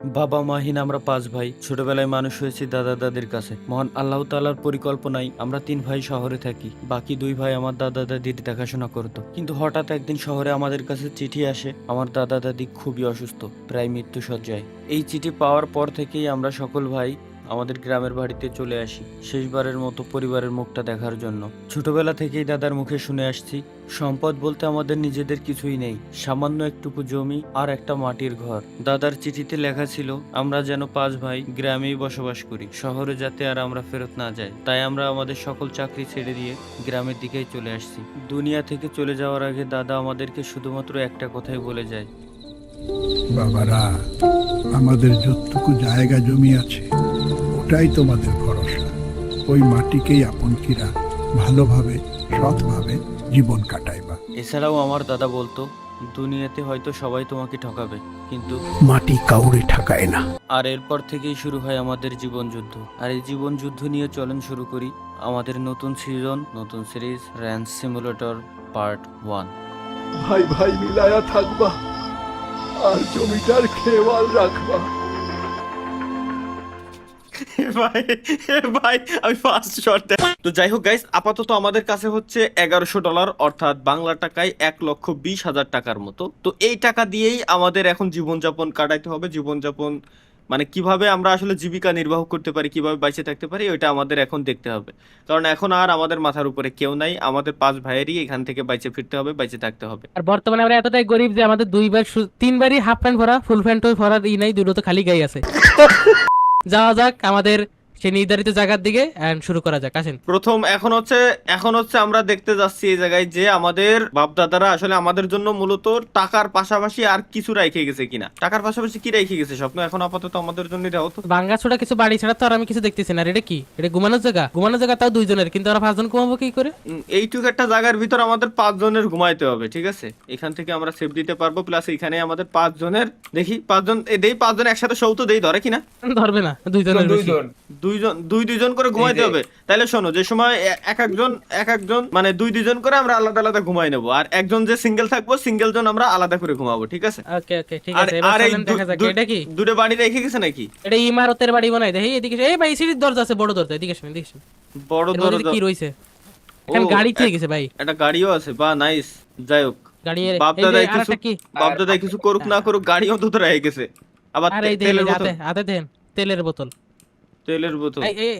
বাবা মাহীন আমরা 5 ভাই। ছোটবেলায় মানুষ হয়েছি দাদা দাদির কাছে। মহান আল্লাহ তাআলার পরিকল্পনায় আমরা 3 ভাই শহরে থাকি। বাকি 2 ভাই আমার দাদা দাদির দেখাশোনা করত। কিন্তু হঠাৎ একদিন শহরে আমাদের কাছে চিঠি আসে, আমার দাদা দাদি খুবই অসুস্থ, প্রায় মৃত্যুশয্যায়। এই চিঠি পাওয়ার পর থেকেই আমরা সকল ভাই আমাদের গ্রামের বাড়িতে চলে আসি, শেষবারের মতো পরিবারের মুখটা দেখার জন্য। ছোটবেলা থেকেই দাদার মুখে শুনে আসছি, সম্পদ বলতে আমাদের নিজেদের কিছুই নেই, সামান্য একটুকু জমি আর একটা মাটির ঘর। দাদার চিঠিতে লেখা ছিল আমরা যেন 5 ভাই গ্রামেই বসবাস করি, শহরে যাতে আর আমরা ফেরত না যাই। তাই আমরা আমাদের সকল চাকরি ছেড়ে দিয়ে গ্রামের দিকেই চলে আসছি। দুনিয়া থেকে চলে যাওয়ার আগে দাদা আমাদেরকে শুধুমাত্র একটা কথাই বলে যায়, বাবারা, আমাদের যতটুকু জায়গা জমি আছে ওটাই তোমাদের ভরসা। ওই মাটিকেই আপন কিরা ভালোভাবে সৎভাবে জীবন কাটাইবা। এছাড়াও আমার দাদা বলতো, দুনিয়াতে হয়তো সবাই তোমাকে ঠকাবে, কিন্তু মাটি কাউরে ঠকায় না। আর এরপর থেকেই শুরু হয় আমাদের জীবন যুদ্ধ। আর এই জীবন যুদ্ধ নিয়ে চলন শুরু করি আমাদের নতুন সিজন, নতুন সিরিজ র্যাঞ্চ সিমুলেটর পার্ট 1। ভাই ভাই মিলায়া থাকবা আর জমিটার খেয়াল রাখবা। ভাই ভাই আমি ফার্স্ট শট। তো যাই হোক গাইস, আপাতত আমাদের কাছে হচ্ছে $1100, অর্থাৎ বাংলা টাকায় 1,20,000 টাকার মতো। তো এই টাকা দিয়েই আমাদের এখন জীবনযাপন কাটাইতে হবে। জীবনযাপন মানে কিভাবে আমরা আসলে জীবিকা নির্বাহ করতে পারি, কিভাবে বেঁচে থাকতে পারি, ওইটা আমাদের এখন দেখতে হবে। কারণ এখন আর আমাদের মাথার উপরে কেউ নাই, আমাদের 5 ভাইয়েরই এখান থেকে বেঁচে ফিরতে হবে, বেঁচে থাকতে হবে। আর বর্তমানে আমরা এতটাই গরিব যে আমাদের দুইবার তিনবারই হাফ প্যান্ট ভরা, ফুল প্যান্ট ভরার ই নাই, দুটো তো খালি গাই আছে। যাওয়া যাক আমাদের সেই নির্ধারিত জায়গার দিকে এন্ড শুরু করা যাক, আসেন। প্রথম এখন হচ্ছে আমরা দেখতে যাচ্ছি এই জায়গায় যে আমাদের বাপ দাদারা আসলে আমাদের জন্য মূলত টাকার পাশাপাশি আর কিছু রেখে গেছে কিনা। টাকার পাশাপাশি কি রেখে গেছে স্বপ্ন, এখন আপাতত আমাদের জন্য দাও তো। বাঙ্গা ছোড়া কিছু বাড়ি ছাড়া তো আর আমি কিছু দেখতেছি না। আর এটা কি? এটা ঘুমানোর জায়গা? ঘুমানোর জায়গা তাও দুইজনের, কিন্তু আমরা 5 জন ঘুমাবো কি করে? এইটুকু একটা জায়গার ভিতর আমাদের 5 জনের ঘুমাইতে হবে, ঠিক আছে? এখান থেকে আমরা সেফ দিতে পারবো, প্লাস এখানে আমাদের 5 জনের দেখি 5 জন দেই, 5 জন একসাথে শৌত দেই, ধরে কিনা? ধরবে না, দুইজনের বেশি। দুইজন করে ঘুমাইতে হবে। তাহলে শোনো, যে সময় এক একজন মানে দুইজন করে আমরা আলাদা আলাদা ঘুমাই নেবো, আর একজন যে সিঙ্গেল থাকবো, সিঙ্গেল জন আমরা আলাদা করে ঘুমাবো, ঠিক আছে? ওকে ওকে ঠিক আছে, এবার চলেন দেখা যাক। এটা কি? দুটো বাড়ি রেখে গেছে নাকি? এটা ইমারতের বাড়ি বানাই দেখি। এদিকে এই ভাই সিঁড়ির দরজা আছে, বড় দরজা, এদিকে আসেন, এদিকে আসেন। বড় এর মধ্যে দরজা কি রইছে? এখানে গাড়ি থেকে গেছে ভাই। একটা গাড়িও আছে, বা নাইস। যাই হোক, গাড়ি বাপ এই যে দাদাই আরেকটা কি? কিছু করুক না করুক, গাড়ি অন্তত রেখে গেছে। আবার আর এই তেলের দেখেন বোতল, হাতে দেন তেলের বোতল। তেলের বোতল। এই এই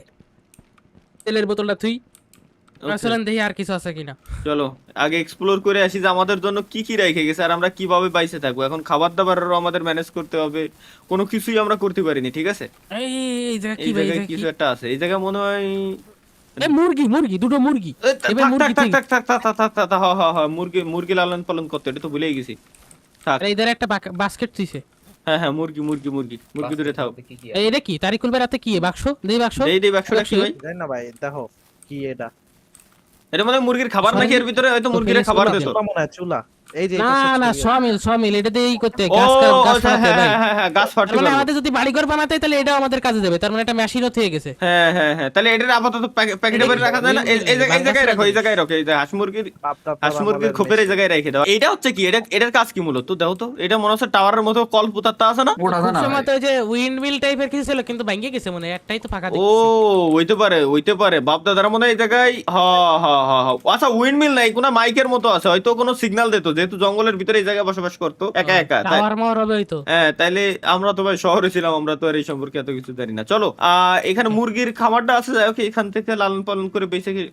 তেলের বোতলটা তুই Okay. চলেন দেখি আর কিছু আছে কিনা। চলো আগে এক্সপ্লোর করে আসি যে আমাদের জন্য কি কি রেখে গেছে আর আমরা কিভাবে বাইসে থাকবো। এখন খাবার দাবারেরও আমাদের ম্যানেজ করতে হবে, কোনো কিছুই আমরা করতে পারিনি, ঠিক আছে? এই এই জায়গা কি এই ভাই? এই জায়গায় জায়গা কিছু কি? একটা আছে, এই জায়গায় মনে হয় এই মুরগি মুরগি দুটো মুরগি। এবার মুরগি ঠিক। মুরগি লালন পালন করতে, এটা তো ভুলেই গেছি। থাক, আর ইধারে একটা বাস্কেট তুইছে। হ্যাঁ মুরগি দূরে থাক। এই এটা কি? তারিকুল ভাই রাতে কি বাক্স? দেই বাক্স। দেই বাক্সটা কি ভাই? জানি না ভাই, দেখো কি এটা। এটা মানে মুরগির খাবার নাকি? এর ভিতরে হয়তো মুরগির খাবার দিত। চুলা মনে হয়, চুলা। এই যে না না, সমিল এটা দিয়েই করতে ও গাছ আচ্ছা, ফাটাতে ভাই। হ্যাঁ গাছ ফাটাতে মানে পারবো। আমাদের যদি বাড়িঘর বানাতে হয় তাহলে এটা আমাদের কাজে দেবে। তার মানে একটা মেশিনও থেকে গেছে। হ্যাঁ তাহলে এটার আপাতত প্যাকেটে করে রাখা যায় না? এই জায়গায় রাখো, এই জায়গায় রাখো। এই যে হাঁস মুরগির খোপের এই জায়গায় রেখে দাও। এটা হচ্ছে কি, এটার কাজ কি মূলত দেখো তো? এটা মনে হচ্ছে টাওয়ারের মতো কল পুতাতে আছে না? খুব সময় তো ওই যে উইন্ডমিল টাইপের কিছু ছিল, কিন্তু ভেঙে গেছে মনে হয়। একটাই তো ফাঁকা ও দেখছি। হইতে পারে বাপ দাদারা মনে হয় এই জায়গায়। হ্যাঁ আচ্ছা, উইন্ডমিল নাই, কোনো মাইকের মতো আছে, হয়তো কোনো সিগন্যাল দিত, যেহেতু জঙ্গলের ভিতরে এই জায়গায় বসবাস করতো একা টাওয়ার মাওয়ার হবে হয়তো। হ্যাঁ তাইলে আমরা তো ভাই শহরে ছিলাম, আমরা তো আর এই সম্পর্কে এত কিছু জানি না। চলো এখানে মুরগির খাবারটা আছে, যাই হোক এখান থেকে লালন পালন করে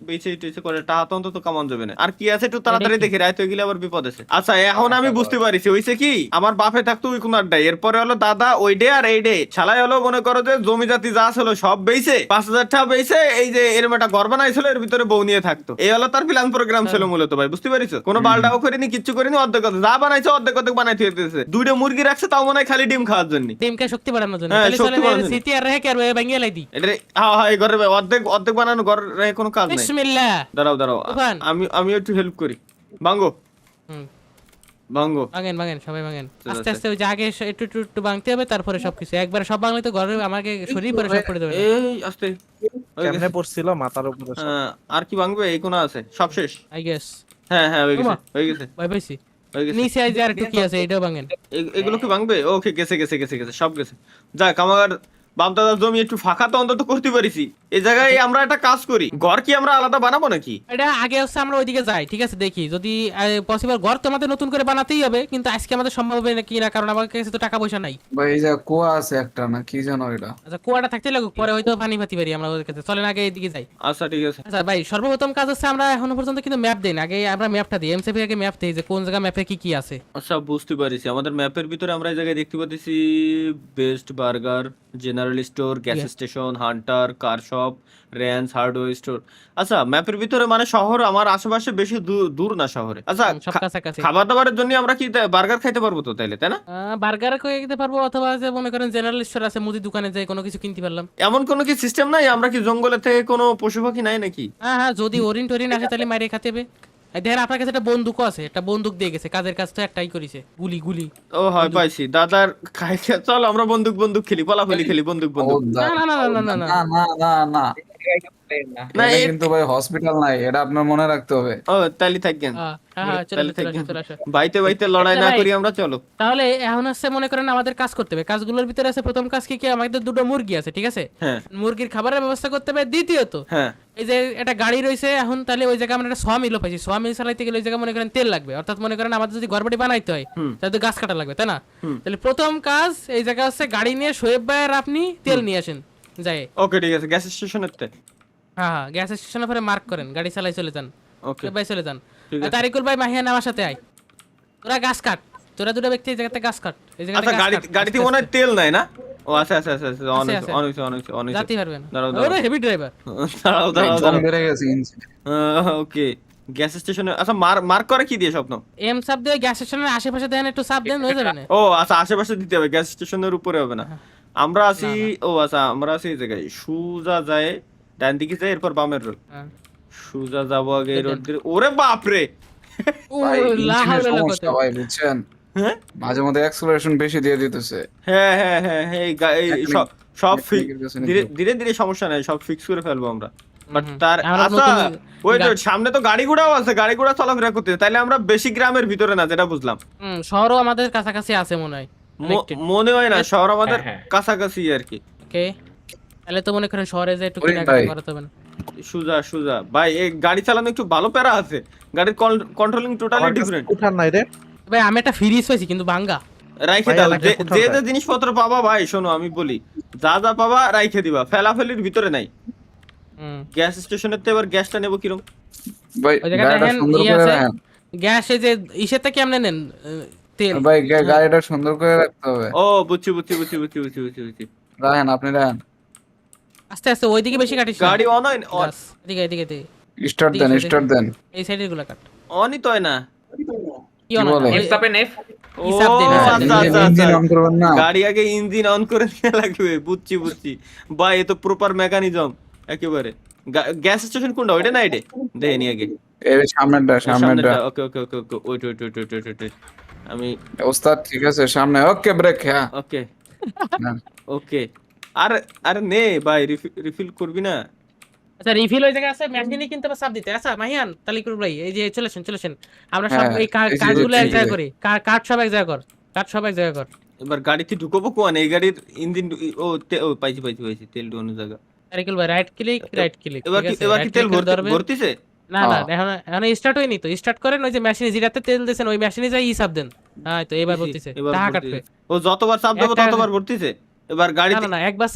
বেঁচে টেচে করে টাকা তো অন্তত কামান যাবে না। আর কি আছে একটু তাড়াতাড়ি দেখি, রাত হয়ে গেলে আবার বিপদ আছে। আচ্ছা এখন আমি বুঝতে পারিছি হইছে কি, আমার বাপে থাকতো ওই কোন আড্ডায়, এরপরে হলো দাদা ওই ডে আর এই ডে শালাই হলো মনে করো যে জমি জাতি যা ছিল সব বেইছে, 5,000 টাকা বেইছে, এই যে এরম একটা ঘর বানাইছিল, এর ভিতরে বউ নিয়ে থাকতো। এই হলো তার প্ল্যান প্রোগ্রাম ছিল মূলত ভাই, বুঝতে পারিছো? কোনো বালটাও করিনি, কিচ্ছু করিনি, অর্ধেক যা বানাইছে অর্ধেক বানাইতে হইতেছে। দুইটা মুরগি রাখছে, তাও মনে হয় খালি ডিম খাওয়ার জন্য, ডিমকে শক্তি বাড়ানোর জন্য। হ্যাঁ, তাহলে শক্তি চলেন বাড়ানোর জন্য। সিটি আর রেখে আর ভেঙে লাই দি। এটা হ্যাঁ এই ঘরে অর্ধেক বানানো ঘর রেখে কোনো কাজ নাই। বিসমিল্লাহ। দাঁড়াও তুফান। আমি একটু হেল্প করি। ভাঙ্গো হুম, ভাঙ্গো। ভাঙেন সবাই ভাঙেন। আচ্ছা, আস্তে আস্তে ওই যে আগে একটু ভাঙতে হবে, তারপরে সবকিছু একবার সব ভাঙলে তো ঘরে আমাকে শরীর পরে সব পড়ে যাবে না। এই আস্তে হয়ে কেমনে গেছে। পড়ছিল মাথার উপরে সব। আর কি ভাঙবে? এই কোনা আছে, সব শেষ। আই গেস হ্যাঁ হয়ে গেছে। ভয় পাইছি। হয়ে গেছে। নিচে আই যে আর একটু কি আছে এটাও ভাঙেন। এগুলো কি ভাঙবে? ওকে, গেছে গেছে গেছে গেছে, সব গেছে। যাক, আমার বাপ দাদার জমি একটু ফাঁকা তো অন্তত করতে পারিছি। এই জায়গায় আমরা একটা কাজ করি, ঘর কি আমরা আলাদা বানাবো নাকি? এটা আগে হচ্ছে আমরা ওইদিকে যাই, ঠিক আছে, দেখি যদি পসিবল। ঘর তো আমাদের নতুন করে বানাতেই হবে, কিন্তু আজকে আমাদের সম্ভব হবে নাকি না, কারণ আমার কাছে তো টাকা পয়সা নাই। ভাই এই যে কুয়া আছে একটা না কি জানো এটা? আচ্ছা, কুয়াটা থাকতে লাগুক, পরে হয়তো পানি পাতি পারি আমরা ওদের কাছে। চলেন আগে এইদিকে যাই। আচ্ছা ঠিক আছে। আচ্ছা ভাই, সর্বপ্রথম কাজ হচ্ছে আমরা এখনো পর্যন্ত কিন্তু ম্যাপ দেই না, আগে আমরা ম্যাপটা দিই। এমসিপি আগে ম্যাপ দেই যে কোন জায়গা ম্যাপে কি কি আছে। আচ্ছা, বুঝতে পারিছি। আমাদের ম্যাপের ভিতরে আমরা এই জায়গায় দেখতে পাচ্ছি best burger, general store, gas Yeah. Station, hunter, car shop, রেন্স, হার্ডওয়্যার স্টোর। আচ্ছা, ম্যাপের ভিতরে মানে শহর আমার আশেপাশে বেশি দূর না শহরে। আচ্ছা, সব কাছাকাছি। খাবার দাবারের জন্য আমরা কি বার্গার খাইতে পারবো তো তাইলে, তাই না? বার্গার করে খেতে পারবো, অথবা যে মনে করেন জেনারেল স্টোর আছে, মুদি দোকানে যাই কোনো কিছু কিনতে পারলাম। এমন কোনো কি সিস্টেম নাই? আমরা কি জঙ্গলে থেকে কোনো পশু পাখি নাই নাকি? হ্যাঁ হ্যাঁ, যদি ওরিন টোরিন আসে তাহলে মাইরে খাতে হবে। এই দেখেন আপনার কাছে একটা বন্দুকও আছে, একটা বন্দুক দিয়ে গেছে, কাজের কাজ তো একটাই করিছে, গুলি গুলি। ও হয়, পাইছি। দাদার খাইতে চল আমরা বন্দুক বন্দুক খেলি, পলাফলি খেলি, বন্দুক ও বন্দুক। না না না না না না না না না না না, এটা কিন্তু ভাই হসপিটাল নাই, এটা আপনার মনে রাখতে হবে। ও তাইলে থাকেন। হ্যাঁ হ্যাঁ, চলে তাহলে আসো, চলে থাকেন। আসো, চলে আসো। বাইতে বাইতে লড়াই না আচ্ছা ভাই। করি আমরা, চলো। তাহলে এখন হচ্ছে মনে করেন আমাদের কাজ করতে হবে। কাজগুলোর ভিতরে আছে প্রথম কাজ কি কি, আমাদের দুটো মুরগি আছে, ঠিক আছে, হ্যাঁ মুরগির খাবারের ব্যবস্থা করতে হবে। দ্বিতীয়ত হ্যাঁ এই যে একটা গাড়ি রয়েছে এখন, তাহলে ওই জায়গায় আমরা একটা মিলও পাইছি। মিল চালাইতে গেলে ওই জায়গায় মনে করেন তেল লাগবে, অর্থাৎ মনে করেন আমাদের যদি ঘরবাড়ি বানাইতে হয় হুম। তাহলে তো গাছ কাটা লাগবে, তাই না? হুম। তাহলে প্রথম কাজ এই জায়গা হচ্ছে গাড়ি নিয়ে শোয়েব ভাই আর আপনি তেল নিয়ে আসেন যাই। ওকে ঠিক আছে, গ্যাস স্টেশনের তে। হ্যাঁ হ্যাঁ, গ্যাস স্টেশনের পরে মার্ক করেন, গাড়ি চালাই চলে যান। ওকে শোয়েব ভাই চলে যান। ঠিক আর আছে। তারিকুল ভাই, মাহিয়ান আমার সাথে আয়। তোরা গাছ কাট, তোরা দুটো ব্যক্তি এই জায়গাতে গাছ কাট, এই জায়গাতে আচ্ছা, গাছ কাট। গাড়িতে মনে হয় তেল নাই না? ও আচ্ছা আচ্ছা আচ্ছা আচ্ছা, অনেক আছে। অনেক অনেক অনেক। যাতে পারবেন। দাঁড়াও, ওরে হেভি ড্রাইভার। দাঁড়াও ভাই, দাঁড়াও জং দাঁড়াও। বেড়ে গেছে ইঞ্জিন। ওকে, গ্যাস স্টেশনে। আচ্ছা, মার্ক করে কি দিয়ে স্বপ্ন? এম সাব দিয়ে গ্যাস স্টেশনের আশেপাশে দেন, একটু সাব দেন, হয়ে যাবে না? ও আচ্ছা, আশেপাশে দিতে হবে, গ্যাস স্টেশনের উপরে হবে না। আমরা আছি, ও আচ্ছা, আমরা আছি এই জায়গায়। সুজা যায়, ডান দিকে যায়, এরপর বামের রোড। হ্যাঁ। সুজা যাবো আগে এই রোড দিয়ে। ওরে বাপ রে! ও ভাই লা ইঞ্জিনের হাওলা লা সমস্যা কুওয়াতা। ভাই, বুঝছেন? হ্যাঁ মাঝে মধ্যে অ্যাক্সেলারেশন বেশি দিয়ে দিতেছে। হ্যাঁ হ্যাঁ হ্যাঁ হ্যাঁ, সব Mechanic এর কাছে ধীরে নিতে ধীরে ধীরে, সমস্যা নাই, সব ফিক্স করে ফেলবো আমরা। বাট হুম। তার আমরা আচ্ছা, নতুন ওই সামনে তো গাড়ি ঘোড়াও আছে, গাড়ি ঘোড়া চলাফেরা করতে, তাইলে আমরা বেশি গ্রামের ভিতরে না, যেটা বুঝলাম। শহরও আমাদের কাছাকাছি আছে মনে হয়। মনে হয় না, শহর আমাদের কাছাকাছি আর কি। ওকে, তাহলে তো মনে করেন শহরে যে একটু ওরে কেনাকাটা ভাই। করাতে হবে না। সুজা সুজা ভাই, এই গাড়ি চালানো একটু ভালো প্যারা আছে, গাড়ির কন্ট্রোলিং টোটালি আমার কাছে ডিফারেন্ট। উঠান নাই রে। ভাই আমি একটা ফ্রিজ পাইছি কিন্তু ভাঙ্গা। রাইখে ভাই, দাও, আমাকে কোথাও যে যে দেয়। জিনিসপত্র পাবা ভাই, শোনো আমি বলি, যা যা পাবা রাইখে দিবা, ফেলাফেলির ভিতরে নাই। গ্যাস স্টেশনের তো এবার গ্যাসটা নেবো কিরম? ভাই ওই জায়গায় গাড়িটা দেখেন সুন্দর ই করে আছে, রাখেন। গ্যাসে যে ইসেরটা কেমনে নেন, তেল। ভাই গাড়িটা সুন্দর করে রাখতে হবে। ও বুঝছি বুঝছি বুঝছি বুঝছি বুঝছি বুঝছি বুঝছি। রাখেন, আপনি রাখেন। আস্তে আস্তে ওইদিকে বেশি কাটিস না। গাড়ি অন হয় গাছ, এদিকে এদিকে এদিকে। স্টার্ট দেন, দেখি, স্টার্ট দেন। এই সাইডের গুলা কাট। অনই তো হয় না। কি অন বলে? ও হিসাব দিন, হিসাব দিন। আচ্ছা আচ্ছা ইঞ্জিন আচ্ছা, অন করবেন না? গাড়ি আগে ইঞ্জিন অন করে নিয়ে লাগবে, বুঝছি বুঝছি ভাই, এ তো প্রপার মেকানিজম একেবারে। গ্যাস স্টেশন কোনটা, ওইটা না এটা দেখিনি আগে? এই সামনেরটা, সামনেরটা। Okay okay okay okay, wait wait wait wait wait wait, আমি ওস্তাদ ঠিক আছে, সামনে। Okay, brake. হ্যাঁ ওকে না। ওকে। আর আরে নে ভাই, রিফিল করবি না? আচ্ছা, রিফিল ওই জায়গায় আছে, মেশিনে কিন্তু আবার সাব দিতে। আচ্ছা মাহিয়ান, তালিকুর ভাই, এই যে চলেছেন চলেছেন, আমরা সব হ্যাঁ, এই এই যে কাজগুলো এক হচ্ছে জায়গায় যে- করি। কাঠ সব এক জায়গায় কর, কাঠ সব এক জায়গায় কর। এবার গাড়িতে ঢুকবো কোন? এই গাড়ির ইঞ্জিন, ও পাইছি পাইছি পাইছি, তেল ঢোকানোর জায়গা। তারিকুল ভাই, রাইট ক্লিক, রাইট ক্লিক। এবার কি তেল ভরতিছে? না না, এখন স্টার্ট হয়নি তো। স্টার্ট করেন, ওই যে মেশিনে যেটাতে তেল দিয়েছেন ওই মেশিনে যাই হিসাব দেন। হ্যাঁ তো এবার বলতেছে এবার টাকা ভরতিছে। কাটবে। ও যতবার চাপ দেবো একটা- ততবার ভরতিছে। এবার না গাড়িতে না না, একবার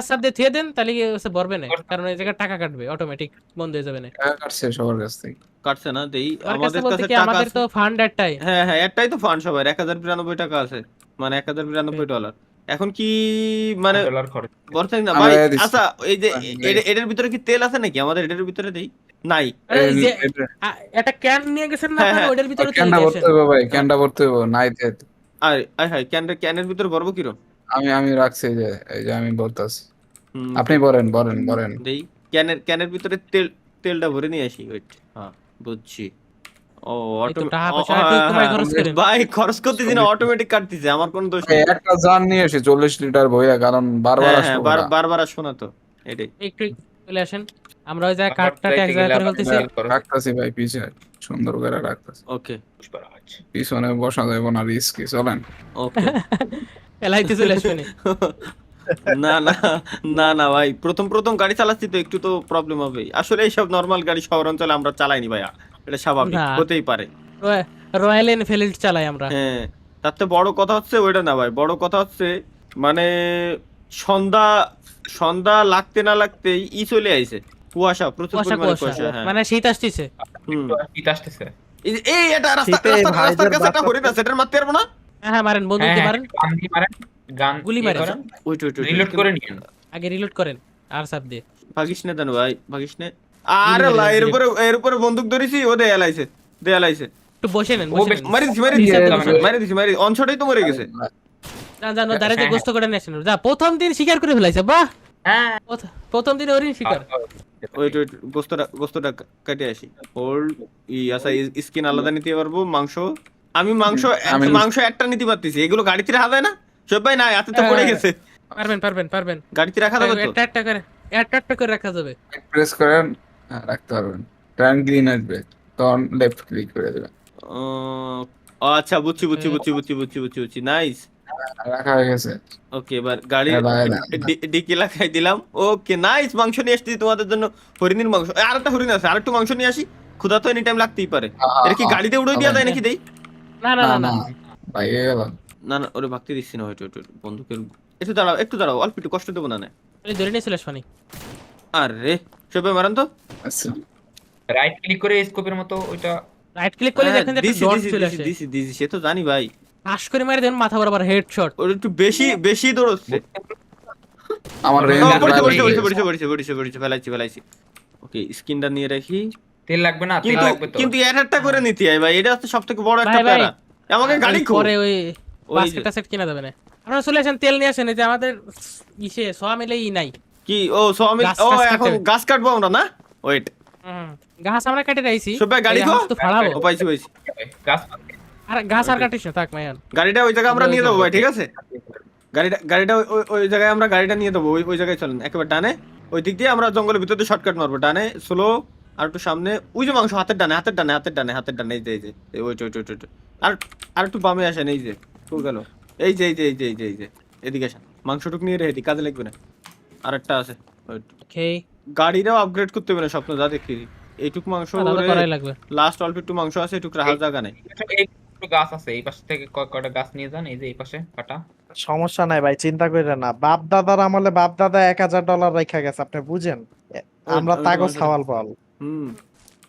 চাপ দিয়ে থুয়ে দেন, তাহলে কি হচ্ছে ভরবে না, কারণ এই জায়গায় টাকা কাটবে, অটোমেটিক বন্ধ হয়ে যাবে না। টাকা কাটছে সবার কাছ থেকে। কাটছে না, দেই আমার কাছে আমাদের বলতে কাছে কি, টাকা আমাদের আছে। তো ফান্ড একটাই। হ্যাঁ হ্যাঁ, একটাই তো ফান্ড সবার, 1092 টাকা আছে, মানে $1092। এখন কি মানে বলছেন না আমরা ভাই? দিচ্ছি। আচ্ছা, এই যে ভাই। এটার ভিতরে কি তেল আছে নাকি? আমাদের এটার ভিতরে দেই নাই। আরে এই যে এটা- একটা ক্যান নিয়ে গেছেন না হ্যাঁ, আপনারা, হ্যাঁ। ওটার ভিতরে তেল ক্যানটা দিয়েছেন। ভরতে হবে ভাই, ক্যানটা ভরতে হবে। নাই তেল। আর হ্যাঁ, ক্যানের ভিতরে ভরবো কিরম? আমি রাখছি, এই যে আমি বলতাছি। হুম, আপনি বলেন। দেই ক্যানের ভিতরে তেলটা ভরে নিয়ে আসি। ওয়েট, হ্যাঁ বুঝছি। ও এই তো টাকা পয়সা একটু কমায় খরচ করেন। ভাই, খরচ করতেছি না, অটোমেটিক কাটতেছে, আমার কোনো দোষ এই নেই। একটা জান নিয়ে এসে 40 লিটার বইয়া, কারণ বারবার হ্যাঁ আসবো হ্যাঁ, না। বারবার আসবো না তো, এটাই। একটু চলে আসেন। আমরা ওই জায়গায় কাঠটা এক জায়গায় করে ফেলতেছি। রাখতাছি ভাই পিছে, সুন্দর করে রাখতাছি। ওকে পিছনে বসা যাবে না, রিস্কি, চলেন। ওকে ফেলাইতে চলে আসবে না। না না না না ভাই, প্রথম প্রথম গাড়ি চালাচ্ছি তো একটু তো প্রবলেম হবেই। আসলে এইসব নর্মাল গাড়ি শহর অঞ্চলে আমরা চালাইনি ভাইয়া, এটা স্বাভাবিক, না। হতেই পারে। রয়্যাল এনফিল্ড চালাই আমরা। হ্যাঁ, তার থেকে বড় কথা হচ্ছে ওইটা না ভাই, বড় কথা হচ্ছে মানে সন্ধ্যা সন্ধ্যা লাগতে না লাগতেই চলে আইছে, কুয়াশা, প্রচুর কুয়াশা পরিমাণে কুয়াশা কুয়াশা। হ্যাঁ মানে শীত আসতেছে। হুম। শীত আসতেছে। এই এটা রাস্তা শীতে রাস্তার ভাইদের কাছে একটা বাচ্চা- হরিণ আছে, এটার মারতে পারবো না? হ্যাঁ মারেন, বন্দুক হ্যাঁ, দিয়ে মারেন, গান দিয়ে মারেন, গান গুলি ইয়ে মারেন। করেন, ওইট ওইট রিলোড করে নিন। আগে রিলোড করেন আর সাপ দিয়ে। ভাগিস না দেন ভাই, ভাগিস না। আরে লা, এর উপরে বন্দুক ধরেছি, ও দেয়ালাইছে। একটু বসে নেন, ও বসে বেশ নেন। মারি দিছি, অনশটেই তো মরে গেছে। না জানো দাঁড়াতে হ্যাঁ, গোস্ত করে নিয়ে আসেন। যা প্রথম দিন শিকার করে ফেলাইছে, বাহ। হ্যাঁ, প্রথম দিন ওরিন শিকার। ওইট গোস্তটা কেটে আসি। হোল্ড আচ্ছা, স্কিন আলাদা নিতে পারবো, মাংস আমি মাংস একটা নিতে পারতেছি, এগুলো গাড়িতে রাখা যায় না? সব ভাই না, হাতে তো পড়ে গেছে। পারবেন। গাড়িতে রাখা যাবে তো? একটা করে রাখা যাবে। প্রেস করেন, হ্যাঁ, রাখতে পারবেন। টার্ন গ্রিন আসবে, তখন লেফট ক্লিক করে দেবেন। আচ্ছা, বুঝছি। নাইস। রাখা হয়ে গেছে। ওকে, এবার গাড়ি এবার ডিকি লাগাই দিলাম। ওকে নাইস, মাংস নিয়ে আসছি তোমাদের জন্য, হরিণের মাংস। আর একটা হরিণ আছে, আর একটু মাংস নিয়ে আসি, ক্ষুধা তো এনি টাইম লাগতেই পারে। এটা কি গাড়িতে উড়ে দেওয়া যায় নাকি? দেই না না না না, ভাই হয়ে গেল। না না, ওরে ভাগতে দিচ্ছি না, ওইটা বন্দুকের। একটু দাঁড়াও, অল্প একটু কষ্ট দেবো না। ওই ধরে নিয়ে চলে আসবানি। আরে সবে মারান তো। আচ্ছা, রাইট ক্লিক করে স্কোপের মতো ওইটা রাইট ক্লিক করলে দেখেন যে একটা ডট চলে আসে। দিছি, সে তো জানি ভাই। পাশ করে মারি দেন মাথা বরাবর হেডশট। ওর একটু বেশি দৌড়চ্ছে। আমার ফেলাইছি। ওকে, স্কিনটা নিয়ে রাখি। তেল লাগবে না, তেল লাগবে তো। কিন্তু একটা করে নিতে হয় ভাই, এটা হচ্ছে সবথেকে বড় একটা ভাই, প্যারা। আমাকে গাড়ি খো। পরে ওই ওই বাস্কেটটা সেট কিনা যাবে না। আপনারা চলে আসেন, তেল নিয়ে আসেন। এই যে আমাদের সোয়া মিলেই নাই। কি আমি গাছ এখন কাটতে গাছ কাটবো আমরা না? ওয়েট, গাছ আমরা কেটে রাইছি। সবাই গাড়ি এই খো। হাঁস তো ফাড়াবো। ও পাইছি। গাছ আর গাছ আর কাটিস না, থাক মায়ান। গাড়িটা ওই জায়গায় আমরা নিয়ে যাবো ভাই, ঠিক আছে? গাড়িটা ওই জায়গায় আমরা গাড়িটা নিয়ে দেবো, ওই জায়গায় চলেন, একেবারে ডানে। ওই দিক দিয়ে আমরা জঙ্গলের ভিতর দিয়ে শর্টকাট মারবো, ডানে স্লো, আর একটু সামনে। ওই যে মাংস হাতের ডানে, এই যে ওইট। আর একটু বামে আসেন, এই যে কোন গেল, এই যে এদিকে আসেন। মাংসটুক নিয়ে রেখে দিই, কাজে লাগবে না। আর একটা আছে, ওকে, গাড়িটাও আপগ্রেড করতে হবে না, স্বপ্ন যা দেখি। এইটুক মাংস আলাদা করাই লাগবে। লাস্ট অল্প একটু মাংস আছে, এটুক রাখার জায়গা নেই। এই গাছ আছে, এই পাশ থেকে কয়টা গাছ নিয়ে যান, এই যে এই পাশে কাটা। সমস্যা নাই ভাই, চিন্তা করেন না। বাপ দাদার আমলে বাপ দাদা $1000 রেখা গেছে, আপনি বুঝেন। আমরা ওই তাগো তোমার- ছাওয়াল পাল।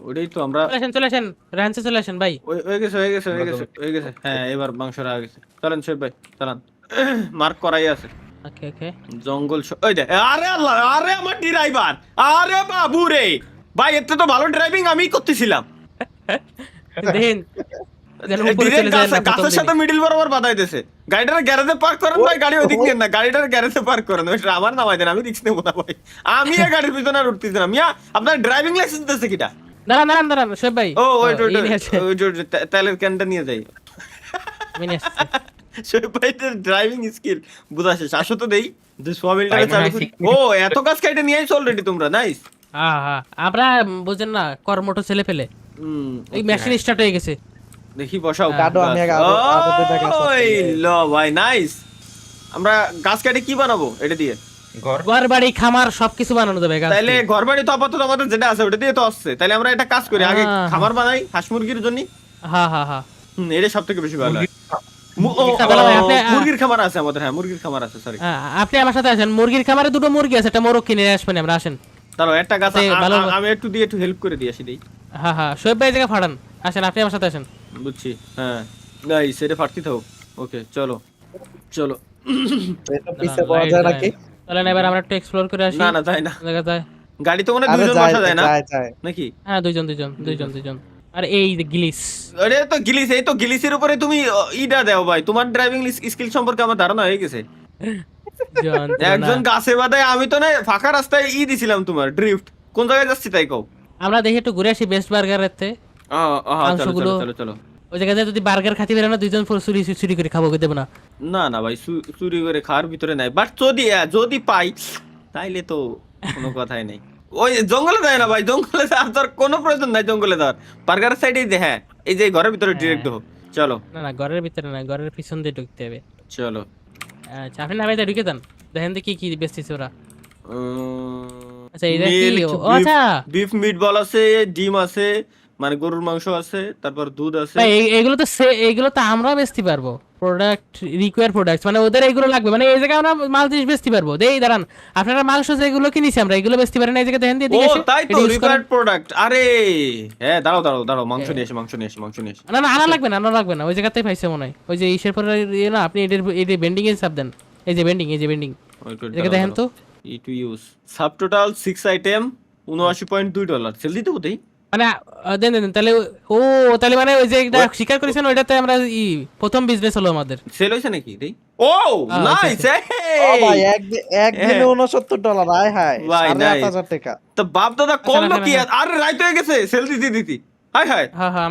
ওটাই তো আমরা। চলে আসেন রাঞ্চে চলে আসেন ভাই। হয়ে গেছে। হ্যাঁ, এবার মাংস রাখা গেছে। চলেন শোয়েব ভাই, চালান। মার্ক করাই আছে ওকে জঙ্গল। ওই দে, আরে আল্লাহ, আরে আমার ড্রাইভার, আরে বাবু রে ভাই, এতে তো ভালো ড্রাইভিং আমি করতেছিলাম। দেন যেন উপরে চলে যায় না। গাছের সাথে মিডল বরাবর বাধাই দিয়েছে। গাড়িটার গ্যারেজে পার্ক করেন ভাই, গাড়ি ওইদিক নিয়ে না, গাড়িটার গ্যারেজে পার্ক করেন। ওইটা আমার নামাই দেন, আমি রিস্ক নেবো না ভাই। আমি এই গাড়ির পিছনে আর উঠতেছি না। মিয়া, আপনার ড্রাইভিং লাইসেন্স দিয়েছে কিটা? দাঁড়ান সোহেব ভাই। ও ওই এই নিয়ে আসেন। তেলের ক্যানটা নিয়ে যাই। আমি নিয়ে আসছি। শোয়েব ভাইদের ড্রাইভিং স্কিল বুঝা শেষ। আসো তো দেই যে সোয়াবিনটা ভাই, মনে চালু হয় করি। শিখতে- ও এত গাছ কাইটে নিয়ে আইছো অলরেডি তোমরা, নাইস। হ্যাঁ আমরা বুঝেন না, কর্মটো ছেলে ফেলে এই মেশিন স্টার্ট হয়ে গেছে। দেখি বসাও। কাটো, আমি আরো দুইটা গাছ আছে। ওই লো ভাই, নাইস। আমরা গাছ কাটে কি বানাবো এটা দিয়ে? ঘর ঘর বাড়ি খামার সবকিছু বানানো যাবে গাছ তাইলে দিয়ে। ঘরবাড়ি তো আপাতত আমাদের যেটা আছে ওটা দিয়ে তো আসছে। তাইলে আমরা একটা কাজ করি, আগে হ্যাঁ। খামার বানাই হাঁস মুরগির জন্য। হ্যাঁ এটা সব থেকে বেশি ভালো হয়। মুরগির খামার আছে আমাদের, হ্যাঁ মুরগির খামার আছে, সরি। আপনি আমার সাথে আসেন। মুরগির খামারে দুটো মুরগি আছে, একটা মোরগ কিনে আসবেন। আমরা আসেন। দাঁড়াও, একটা গাছ ভালো। আমি একটু হেল্প করে দিয়ে আসি দেই। হ্যাঁ সোহেব ভাই জায়গা ফাড়ান। আসেন, আপনি আমার সাথে আসেন। বুঝছি, হ্যাঁ নাইস। এটা ফাটতি থাও। ওকে, চলো। এটা পিছে পাওয়া যায় নাকি? চলেন এবার আমরা একটু এক্সপ্লোর করে আসি। না তাই না, দেখা যায়। গাড়ি তো মনে হয় আরে দুইজন বসা যায় না যায়। নাকি? হ্যাঁ দুইজন। আর এই যে গিলিস। আরে তো গিলিস, এই তো গিলিসের উপরে তুমি ইটা দাও ভাই। তোমার ড্রাইভিং স্কিল সম্পর্কে আমার ধারণা হয়ে গেছে। একজন গাছে বাদায়, আমি তো না ফাঁকা রাস্তায় দিছিলাম তোমার ড্রিফট। কোন জায়গায় যাচ্ছি তাই কও। আমরা দেখি একটু ঘুরে আসি বেস্ট বার্গারের তে। চলো। ওই জায়গায় যদি বার্গার খাতি বেরো না, দুইজন চুরি করে খাবো, দেবো না। না ভাই, চুরি করে খাওয়ার ভিতরে নাই। বাট যদি পাই তাইলে তো কোনো কথাই নেই। ওই জঙ্গলে যায় না ভাই, জঙ্গলে যাওয়ার তোর কোনো প্রয়োজন নাই, জঙ্গলে যাওয়ার বার্গারের সাইডেই যে, হ্যাঁ এই যে ঘরের ভিতরে ডিরেক্ট ঢোক। চলো না না ঘরের ভিতরে না, ঘরের পিছন দিয়ে ঢুকতে হবে। চলো। আচ্ছা আপনি না ভাই ঢুকে দেন, দেখেন তো কি কি বেচতেছে ওরা। আচ্ছা এটা কি? ও আচ্ছা বিফ মিট বল আছে, ডিম আছে, মানে গরুর মাংস আছে, তারপর দুধ আছে। ভাই এগুলো তো এগুলো তো আমরা বেচতে পারবো, প্রোডাক্ট রিকোয়ার প্রোডাক্টস, মানে ওদের এগুলো লাগবে, মানে এই জায়গায় আমরা মাল জিনিস বেচতে পারবো। দেই দাঁড়ান, আপনারা মাংস যেগুলো কিনেছি আমরা এগুলো বেচতে পারেন এই জায়গায়, দেখেন দিয়ে ও দিকে তাই তো, রিকোয়ার্ড প্রোডাক্ট। আরে হ্যাঁ, দাঁড়াও দাঁড়াও দাঁড়াও, মাংস নিয়ে এসে, মাংস নিয়ে এসে, মাংস নিয়ে এসে। না না আনা লাগবে না, আনা লাগবে না, ওই জায়গাতেই পাইছে মনে হয়। ওই যে ইসের পরে ইয়ে না, আপনি এদের বেন্ডিং এর চাপ দেন, এই যে বেন্ডিং, এই যে বেন্ডিং, এটাকে দেখেন তো। ই to use subtotal 6 item, $79.2 sale দিতে হতেই। মানে দেন দেন তাহলে। ও তাহলে মানে ওই যে এটা স্বীকার করেছেন ওইটাতে আমরা প্রথম বিজনেস হলো আমাদের। সেল হইছে নাকি দেই? ও আচ্ছা, নাইস। ও ভাই একদিনে $69, আয় হায়, ভাই, nice। 7,500 টাকা। তো বাপ দাদা আচ্ছা, কম না, না না, কি? না। আরে রাইত হয়ে গেছে, সেল দিতে। High high. হ্যাঁ হ্যাঁ